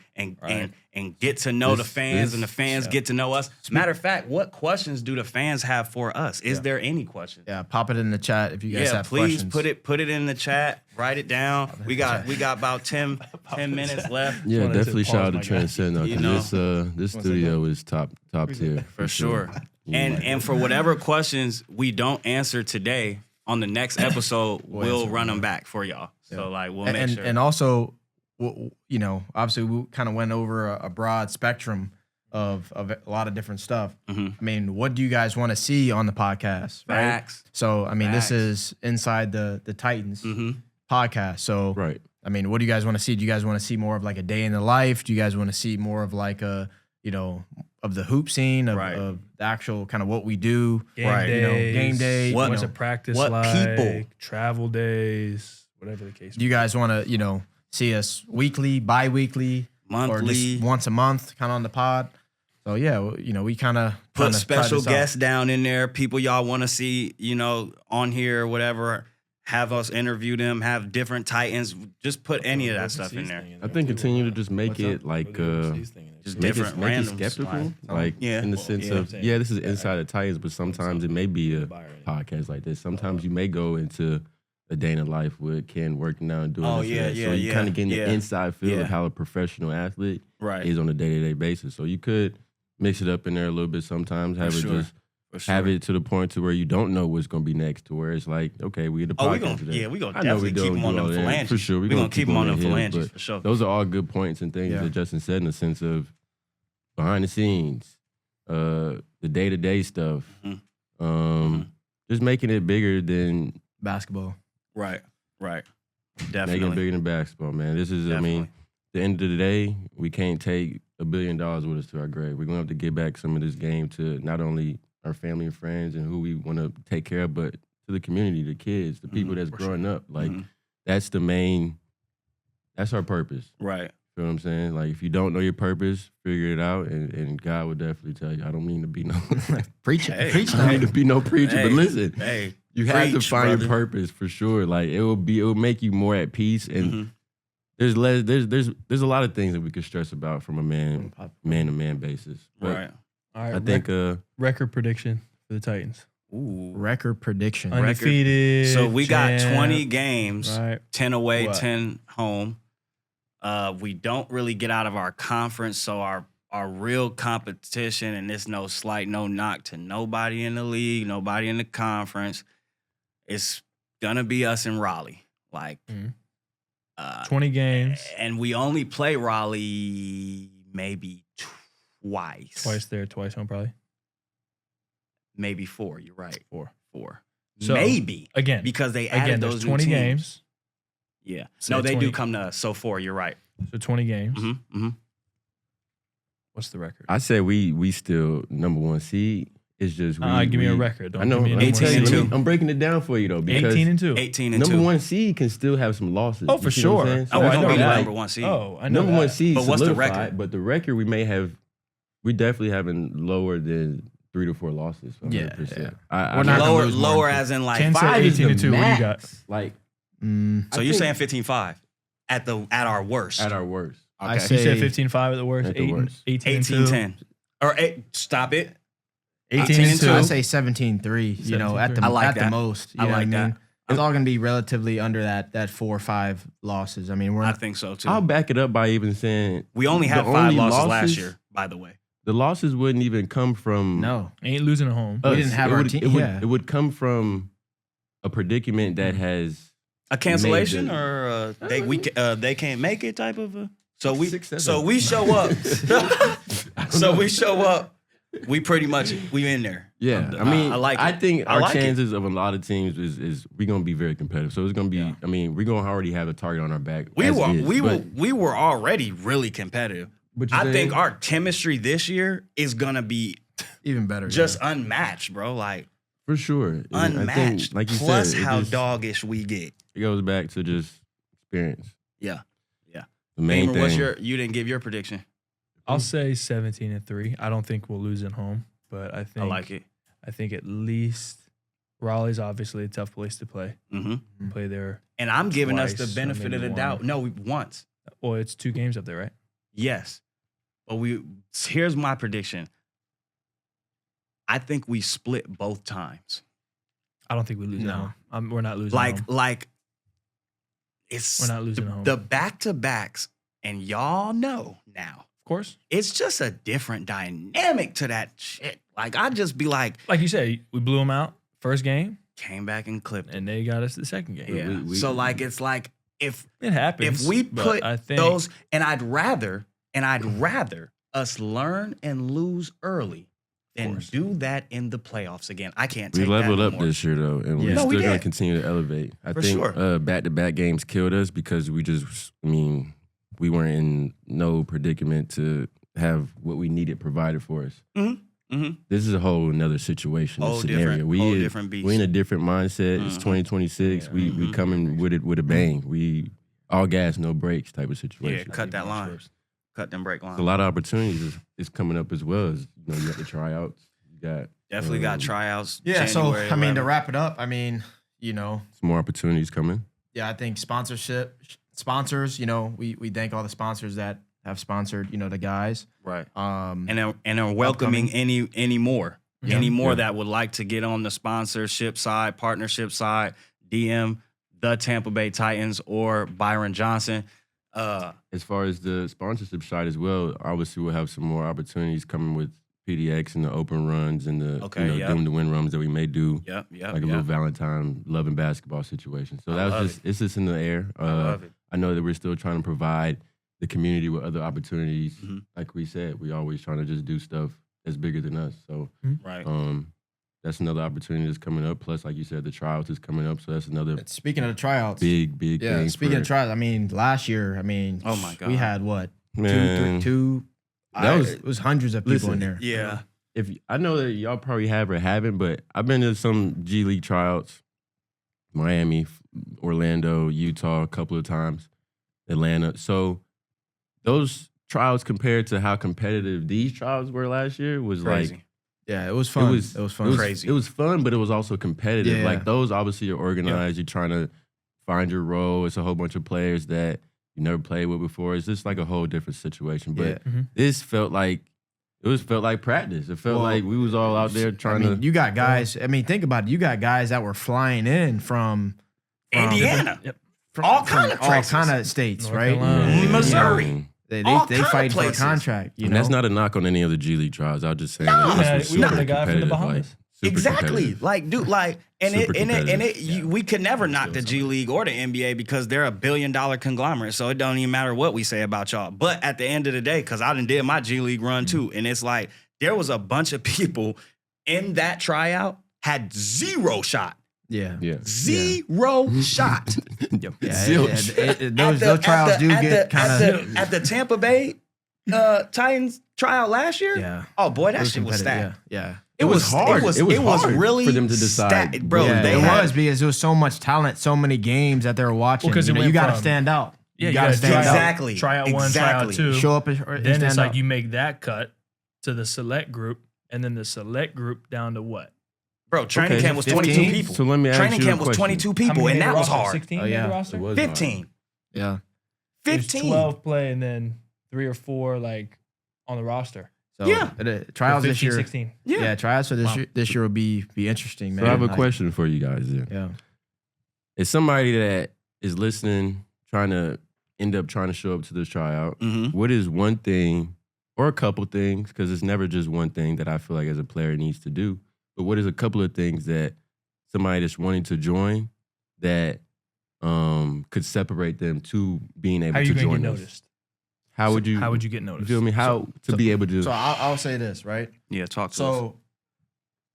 get to know the This- fans, and the this- fans yeah. get to know us. Matter of fact, what questions do the fans have for us? Is there any questions? Yeah, pop it in the chat if you guys have please questions. put it in the chat. Write it down. We got about 10 minutes left. Yeah, wanted to definitely pause shout out my to guy. Transcend though, You 'cause know. this studio is top tier For sure. Yeah. And for whatever questions we don't answer today, on the next episode, we'll answer run them, them back for y'all. So like we'll make and, sure. and also, you know, obviously we kind of went over a broad spectrum of a lot of different stuff. I mean, what do you guys want to see on the podcast? Right. Facts. So, I mean, Facts. this is Inside the Titans Mm-hmm. podcast. So, Right. I mean, what do you guys want to see? Do you guys want to see more of like a day in the life? Do you guys want to see more of like a, you know, of the hoop scene, of, Right. of the actual kind of what we do? Game Right. days, You know, game day, What- What's you a know, practice what like? people- Travel days, whatever the case. Do you guys want to, you know, see us weekly, bi-weekly, or Monthly. just once a month kind of on the pod? So, yeah, well, you know, we kind of Put special guests down in there, people y'all want to see, you know, on here or whatever. Have us interview them, have different Titans. Just put any of that stuff in there. I think continue to just make it like Just make different it randoms, skeptical, like- like Yeah. in the sense of this is Inside the Titans, but sometimes it may be a podcast like this. Sometimes you may go into a day in the life with Ken working out and doing Oh, this yeah, and that. yeah, So you yeah, kind of get yeah. the inside feel Yeah. of how a professional athlete Right. is on a day-to-day basis. So you could mix it up in there a little bit sometimes, have For it sure. just For sure. have it to the point to where you don't know what's going to be next, to where it's like, okay, we get the podcast Oh, we gonna today. we gonna I know definitely we keep them on do them all that. phalanges. For sure. We gonna keep them on them hills, phalanges but for sure. Those are all good points and things Yeah. that Justin said in the sense of behind the scenes, the day-to-day stuff, just making it bigger than basketball. Right. Right. making it Definitely. bigger than basketball, man. This is, I mean, Definitely. at the end of the day, we can't take $1 billion with us to our grave. We're going to have to get back some of this game to not only our family and friends and who we want to take care of, but to the community, the kids, the people that's for growing up. Like, Mhm. that's our purpose. Right. You know what I'm saying? Like, if you don't know your purpose, figure it out, and God will definitely tell you. I don't mean to be no, Preach it. Hey. Preach I don't mean it. to be no preacher, Hey. but listen, Hey. you have to preach, find your brother. purpose for sure. Like, it will make you more at peace, and Mhm. there's a lot of things that we could stress about from a man to man basis. But Right. All right, I think record prediction for the Titans. Ooh. Record prediction. Undefeated. So we got champ, 20 games, Right. 10 away, What? 10 home. We don't really get out of our conference, so our real competition, and it's no slight, no knock to nobody in the league, nobody in the conference, it's gonna be us in Raleigh. Like, Mhm. 20 games. and we only play Raleigh maybe twice. Twice there, twice home, probably. Maybe 4. You're right. Four. Four. So, Maybe Again, because they added there's those 20 new teams. games. Yeah. Say No, they 20. do come to us. So 4, you're right. So 20 games. Mm-hmm. What's the record? I said we still number 1 seed. It's just give me a record. Don't I know. give me a I'm number. 18 and 2. I'm breaking it down for you though because 18-2. 18 and 2. number 1 seed can still have some losses. Oh, You for see what I'm sure. saying? Oh, I we're know going to be the that. number 1 seed. Oh, I know Number that. 1 seed. But what's the solidified, record? But the record we definitely having lower than 3 to 4 losses. 100%. Yeah. I We're not gonna Lower, lose more lower than as in like Ken said 5 is 18 and the 2. What do you got? max. Like So I you're saying think 15-5 at our worst. at our worst. I Okay. say- You said 15-5 at the worst. At the worst. 18-2. 18-10. Or 8, stop it. 18-2. I say 17-3. You know, at the 17-3. I like at that. the most. You I know like what I that. mean? It's all gonna be relatively under that 4 or 5 losses. I mean, we're I think so too. I'll back it up by even saying We only had the 5 only losses last losses- year, by the way. the losses wouldn't even come from no. Ain't losing at home. us. We didn't have it our would, team- It would, yeah. it would come from a predicament that has A cancellation Made the- or they can't make it type of a. So we 6, 7. so we show up. So we show up. We pretty much we in there. Yeah, I mean, I like it. I think I our like it. chances of a lot of teams is we're gonna be very competitive. So it's gonna be. Yeah. I mean, we're gonna already have a target on our back. We as were is, we were already really competitive. But you I saying- think our chemistry this year is gonna be Even better. just unmatched, bro. Like for sure And I think, unmatched. like you Plus said, how just, doggish we get. it goes back to just experience. Yeah. The main Beamer, thing. you didn't give your prediction. I'll say 17-3. I don't think we'll lose at home, but I think I like it. I think at least Raleigh's obviously a tough place to play. Mm-hmm. Play there. And I'm giving us the Twice, or benefit of maybe the doubt. one. No, once. Well, it's 2 games up there, right? Yes. But here's my prediction. I think we split both times. I don't think we lose at No. home. We're not losing. at home. Like it's We're not losing at home. the back-to-backs, and y'all know now. Of course. It's just a different dynamic to that shit. Like I'd just be like, Like you said, we blew them out first game, came back and clipped. and they got us the second game. Yeah. we- So like it's like if It happens. we but put I think those, and I'd rather us learn and lose early than course. do that in the playoffs again. I can't We take leveled that up anymore. this year though, and Yeah. we're No, we still gonna did. continue to elevate. I For think sure. back-to-back games killed us because we just. I mean, we weren't in no predicament to have what we needed provided for us. Mm-hmm. This is a whole another situation, Whole scenario. different- different beast. We're in a different mindset. It's Mhm. 2026. Yeah. We Mhm. coming with it with a bang. We all gas, no brakes type of Yeah, situation. cut that line. Cut them break lines. A lot of opportunities is coming up as well. As, you know, you got the tryouts. You got Definitely got tryouts. Yeah. So January I mean, to 11th. wrap it up, I mean, you know, some more opportunities coming. yeah, I think sponsors. You know, we thank all the sponsors that have sponsored. You know, the guys. Right. And And are welcoming any more. Yeah. Any more Yeah. that would like to get on the sponsorship side, partnership side, DM the Tampa Bay Titans or Byron Johnson. As far as the sponsorship side as well, obviously we'll have some more opportunities coming with PDX and the open runs and the Okay, doom to win runs that we may do. Yep. Like a little Valentine love and basketball situation. So I that was love just it's just in the air. I love it. I know that we're still trying to provide the community with other opportunities. Mhm. Like we said, we always trying to just do stuff that's bigger than us. So Right. that's another opportunity that's coming up. Plus, like you said, the tryouts is coming up. So that's another speaking of the tryouts, big yeah. thing. Speaking for, of tryouts, I mean, last year, I mean, Oh my God. we had what man, two. It was hundreds of people Listen, in there. Yeah. if I know that y'all probably have or haven't, but I've been to some G League tryouts, Miami, Orlando, Utah, a couple of times, Atlanta. So those trials compared to how competitive these trials were last year was Crazy. like Yeah, it was fun. It was fun. Crazy. It was fun, but it was also competitive. Yeah. Like those, obviously, you're organized. You're trying to find your role. It's a whole bunch of players that you never played with before. It's just like a whole different situation. But Yeah. Mhm. this felt like practice. It felt Well, like we was all out there trying I mean, you got guys. I mean, think about it. You got guys that were flying in from Indiana. from All kind of all places. kind of states, North right? Carolina. Yeah. Missouri. Yeah. They All they kind of fight for a places. contract. You And know, that's not a knock on any of the G League trials. I was just saying No. that this Yeah, was we had super a guy from the competitive, Bahamas. super Exactly. competitive. Like, dude, like, and Super it we could never knock the G League or the NBA because they're $1 billion conglomerate. So it don't even matter what we say about y'all. But at the end of the day, because I done did my G League run too, and it's like there was a bunch of people in that tryout had zero shot Yeah. Zero shot. Yeah. Zilch. Those tryouts do get kind of at the Tampa Bay Titans tryout last year. Yeah. Oh boy, that shit was stacked. Yeah. It was hard. It was hard really for them to decide. stacked, bro. Yeah, They it had- was because there was so much talent, so many games that they were watching. Well, 'cause it you went got to from- stand out. Yeah, you got to stand out. Exactly. Tryout 1, tryout 2. Show up and Then stand it's like out. you make that cut to the select group, and then the select group down to what? Bro, training Okay, camp was 15. 22 people. So let me ask Training you a camp was question. 22 How people, many and made that the was roster? hard. 16 Oh, made yeah. the roster? It was 15. Yeah. There's 15. 12 play, and then 3 or 4 like on the roster. So Yeah. Trials 15, this year. 16. Yeah, tryouts for this Wow. year will be interesting, man. So I have a Like, question for you guys. Then. Yeah. Is somebody that is listening trying to end up trying to show up to this tryout? Mm-hmm. What is one thing or a couple things, because it's never just one thing that I feel like as a player needs to do, but what is a couple of things that somebody that's wanting to join that could separate them to being able How are to you going to join get this? noticed? How would you get you noticed? feel me? How to be able to So I'll say this, right? Yeah, talk to us. So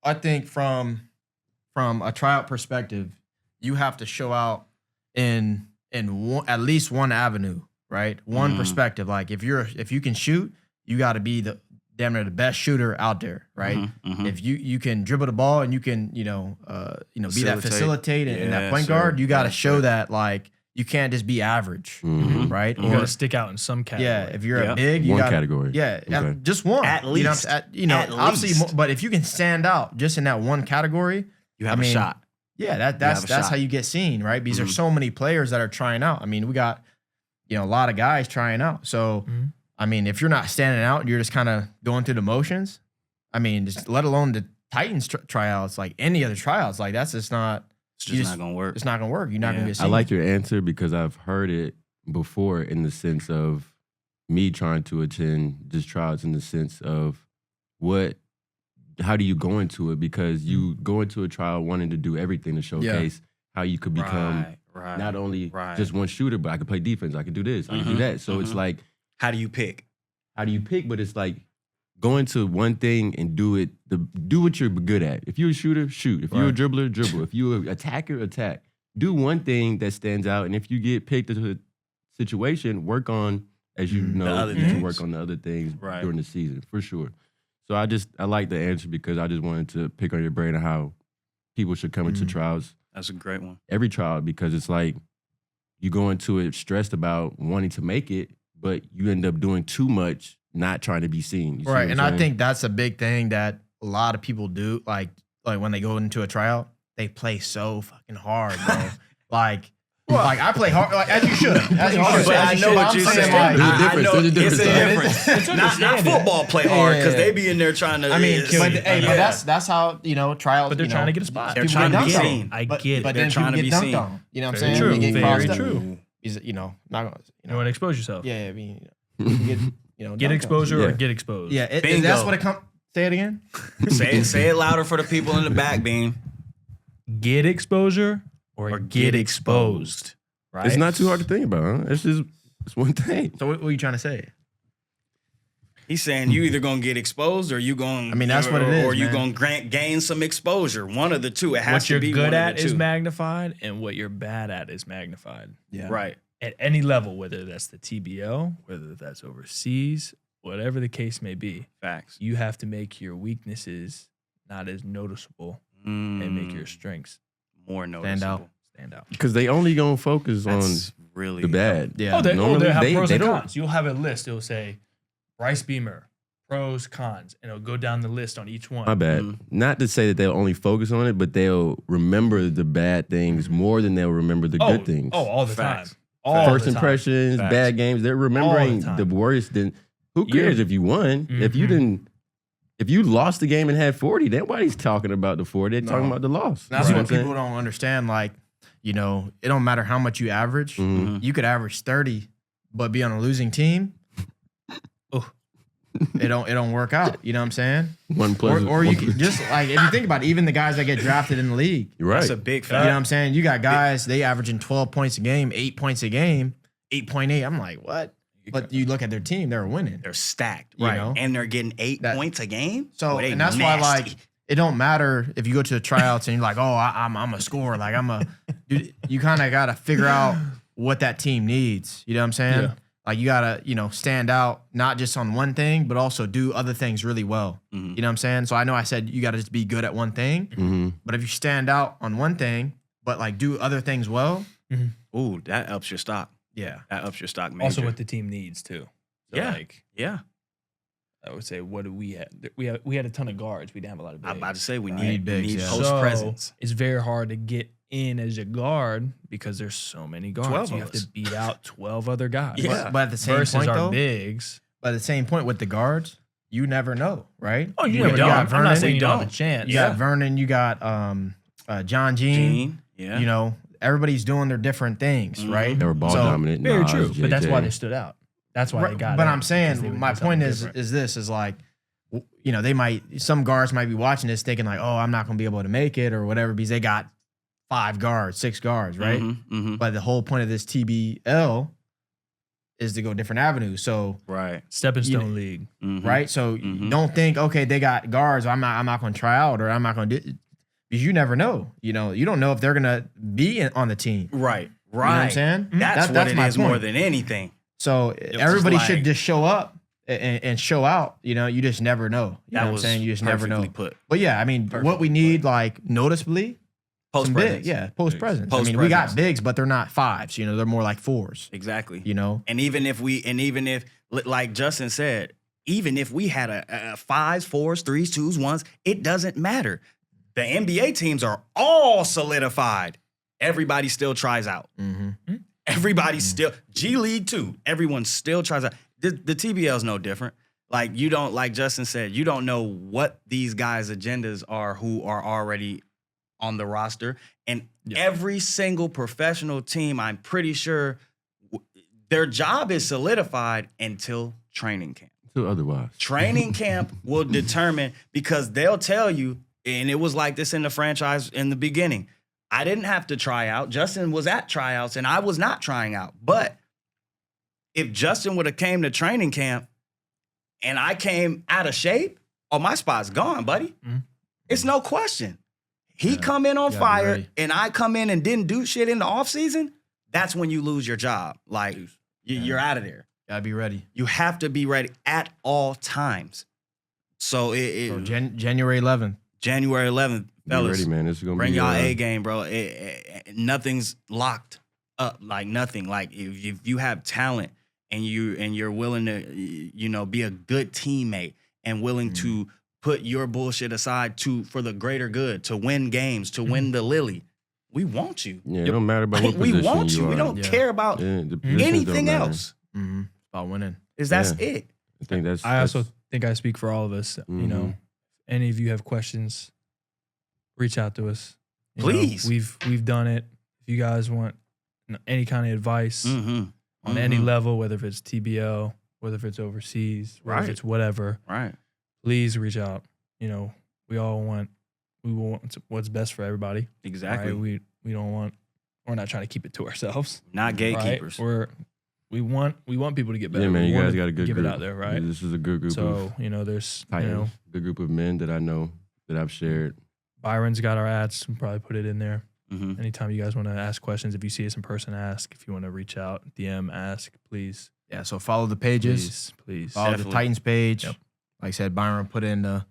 I think from a tryout perspective, you have to show out in one, at least one avenue, right? One Mhm. perspective. Like if you can shoot, you got to be the damn near the best shooter out there, right? Mhm. If you can dribble the ball and you can be that facilitate and that Yeah, point sir. guard, you got to Yeah, show sir. that like you can't just be average, Mhm. right? You got to stick out in some category. yeah, if you're Yeah. a big, you one got category? yeah, Okay. just one At You know, least. At obviously, least. but if you can stand out just in that one category, You have I mean, a shot. yeah, have a that's shot. how you get seen, right? Because Mhm. there's so many players that are trying out. I mean, we got a lot of guys trying out. So, Mhm. I mean, if you're not standing out and you're just kind of going through the motions, I mean, just let alone the Titans tryouts, like any other tryouts, like that's just not. It's you just just- not gonna work. It's not gonna work. You're not Yeah. gonna get seen. I like your answer because I've heard it before in the sense of me trying to attend just tryouts in the sense of how do you go into it? Because you go into a trial wanting to do everything to showcase how you could become right. not only right. just one shooter, but I could play defense, I could do this, I could do Mhm, that. So it's mhm. like, How do you pick? how do you pick? But it's like going to one thing and do what you're good at. If you're a shooter, shoot. If you're a Right. dribbler, dribble. If you're an attacker, attack. Do one thing that stands out, and if you get picked into a situation, work on, as you Mhm. know, The other you can things. work on the other things Right. during the season for sure. So I like the answer because I just wanted to pick on your brain on how people should come into Mhm. trials, That's a great one. every trial, because it's like you go into it stressed about wanting to make it, but you end up doing too much, not trying to be seen. You see Right, what and I'm I saying? think that's a big thing that a lot of people do. Like when they go into a tryout, they play so fucking hard, bro. like I play hard, like as you should. As you should. But as I you know should. what I'm you're saying, saying. like, There's a I difference. know There's a difference, It's a though. difference. Not football play hard because they be in there trying to. I mean, it's- but yeah. that's how tryouts. But they're trying to get a spot. They're people trying get to be dunked on. seen. I But, get it. but They're then trying people to get be dunked seen. on. You know what I'm Very saying? true. They get Very crossed up. true. He's not gonna. You want to expose yourself. Yeah, I mean, you get Get dunked on. exposure Yeah. or get exposed. Yeah, that's Bingo. what it comes. Say it again. Say it louder for the people in the back, Bean. Get exposure or get exposed. Right? It's not too hard to think about, huh? It's one thing. So what are you trying to say? He's saying you either gonna get exposed or you gonna. I mean, that's what it is, Or you man. gonna gain some exposure. One of the two. It has What to you're be good one at of the is two. magnified, and what you're bad at is magnified. Yeah. Right. At any level, whether that's the TBL, whether that's overseas, whatever the case may be, Facts. you have to make your weaknesses not as noticeable and make your strengths more Stand noticeable. out. stand out. Because they only gonna focus That's really on the bad. Yeah. Oh, they Normally, have they- pros they and don't- cons. You'll have a list. It'll say Bryce Beamer, pros, cons, and it'll go down the list on each one. My bad. Mhm. Not to say that they'll only focus on it, but they'll remember the bad things more than they'll remember the good things. Oh, all the Facts. time. All First the time. impressions, Facts. bad games. They're remembering time. the worst. Then who You're- cares if you won? If you Mhm. didn't, if you lost the game and had 40, nobody's talking about the 40. They're talking No. about the loss. That's You know what I'm people don't understand. Like, it don't matter how much you average. saying? Mhm. You could average 30, but be on a losing team. It don't work out. You know what I'm saying? One plus. Or you could just like if you think about it, even the guys that get drafted in the league. You're right. That's a big You fact. know what I'm saying? You got guys, they averaging 12 points a game, 8 points a game, 8.8. I'm like, what? But you look at their team, they're winning. They're stacked, You right? know? And they're getting 8 That- points a game. So, Boy, they and that's why, nasty. like, it don't matter if you go to the tryouts and you're like, oh, I'm a scorer. Like dude, you kind of got to figure out what that team needs. You know what I'm saying? Yeah. Like you got to, stand out not just on one thing, but also do other things really well. Mm-hmm. You know what I'm saying? So I know I said you got to just be good at one thing, but if you stand out on one thing, but like do other things well. Ooh, that ups your stock. Yeah. That ups your stock major. Also what the team needs too. So Yeah. like Yeah. I would say, what do we have? We had a ton of guards. We didn't have a lot of bigs. I'm about to say we right? need bigs, bigs. yeah. Post presence. So it's very hard to get in as a guard because there's so many guards. 12 you of have us. to beat out 12 other guys. Yeah. But at the same Versus point, our though, bigs. but at the same point with the guards, you never know, right? Oh, you We never don't. know. I'm I'm Vernon, not saying we you don't have a don't. chance. You got Vernon, you got John Jean. Yeah. Everybody's doing their different things, right? They were ball So, dominant. Very Nas, true. But that's why JJ. they stood out. That's why they got But in, I'm because they saying would my do something point is different. like, some guards might be watching this thinking like, oh, I'm not gonna be able to make it or whatever because they got 5 guards, 6 guards, right? Mm-hmm. But the whole point of this TBL is to go different avenues. So Right. Stepping you- stone league. Mhm. right, so Mhm. don't think okay they got guards. I'm not gonna try out or I'm not gonna do because you never know. You don't know if they're gonna be on the team. Right. You know what I'm saying? That's what it my is more point. than anything. So was everybody like- should just show up and show out. You just never know. You know That what I'm was saying? You just never know. perfectly put. But yeah, I mean, what we need, like noticeably, Post some presence. big, yeah, post presence. Post I mean, we got presence. bigs, but they're not 5s. They're more like 4s. Exactly. And even if, like Justin said, even if we had a 5s, 4s, 3s, 2s, 1s, it doesn't matter. The NBA teams are all solidified. Everybody still tries out. Everybody still G League too. Everyone still tries out. The TBL is no different. Like you don't, like Justin said, you don't know what these guys' agendas are who are already on the roster. And every single professional team, I'm pretty sure their job is solidified until training camp. So otherwise. Training camp will determine because they'll tell you, and it was like this in the franchise in the beginning. I didn't have to try out. Justin was at tryouts and I was not trying out. But if Justin would have came to training camp and I came out of shape, oh, my spot's gone, buddy. It's no question. He come in on gotta be fire ready. and I come in and didn't do shit in the offseason, that's when you lose your job. Like, you're out of there. Gotta be ready. You have to be ready at all times. So, So January 11th. January 11th, Be fellas, ready, man. This is gonna bring be y'all A game, bro. Nothing's locked up, like nothing. Like if you have talent and you're willing to, be a good teammate and willing to put your bullshit aside for the greater good, to win games, to win the Lily, we want you. Yeah, it don't matter about what we position want you. are. We don't Yeah. care about Yeah, the positions don't anything matter. else. About winning. That's Yeah. it. I think that's. I also think I speak for all of us. Mhm. Any of you have questions, reach out to us. Please. We've done it. If you guys want any kind of advice on any level, whether if it's TBL, whether if it's overseas, whether if Right. it's whatever, Right. please reach out. We want what's best for everybody. Exactly. Right? We're not trying to keep it to ourselves. Not gatekeepers. Right? We want people to get better. Yeah, man. We You wanna guys got a good give group. it out there, right? This is a good group of So, there's Titans. Good group of men that I know that I've shared. Byron's got our ads. We'll probably put it in there. Mhm. Anytime you guys want to ask questions, if you see us in person, ask. If you want to reach out, DM, ask, please. Yeah, so follow the pages. Please. Follow Definitely. the Titans page. Yep. Like I said, Byron put in the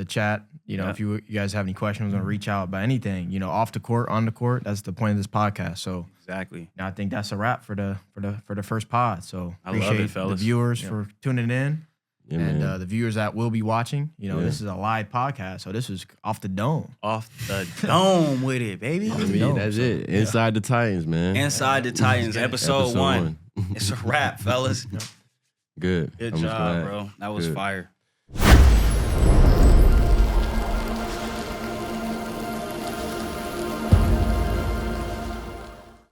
chat. Yeah. If you guys have any questions, want to reach out about anything, off the court, on the court. That's the point of this podcast. So Exactly. I think that's a wrap for the first pod. So I love it, appreciate the fellas. viewers for tuning in. Yeah, And man. the viewers that will be watching, Yeah. this is a live podcast, so this is off the dome. Off the dome with it, baby. I mean, that's it. Inside the Titans, man. Inside the Titans, episode 1. It's a wrap, fellas. Good. Good I'm just job, glad. bro. That was Good. fire.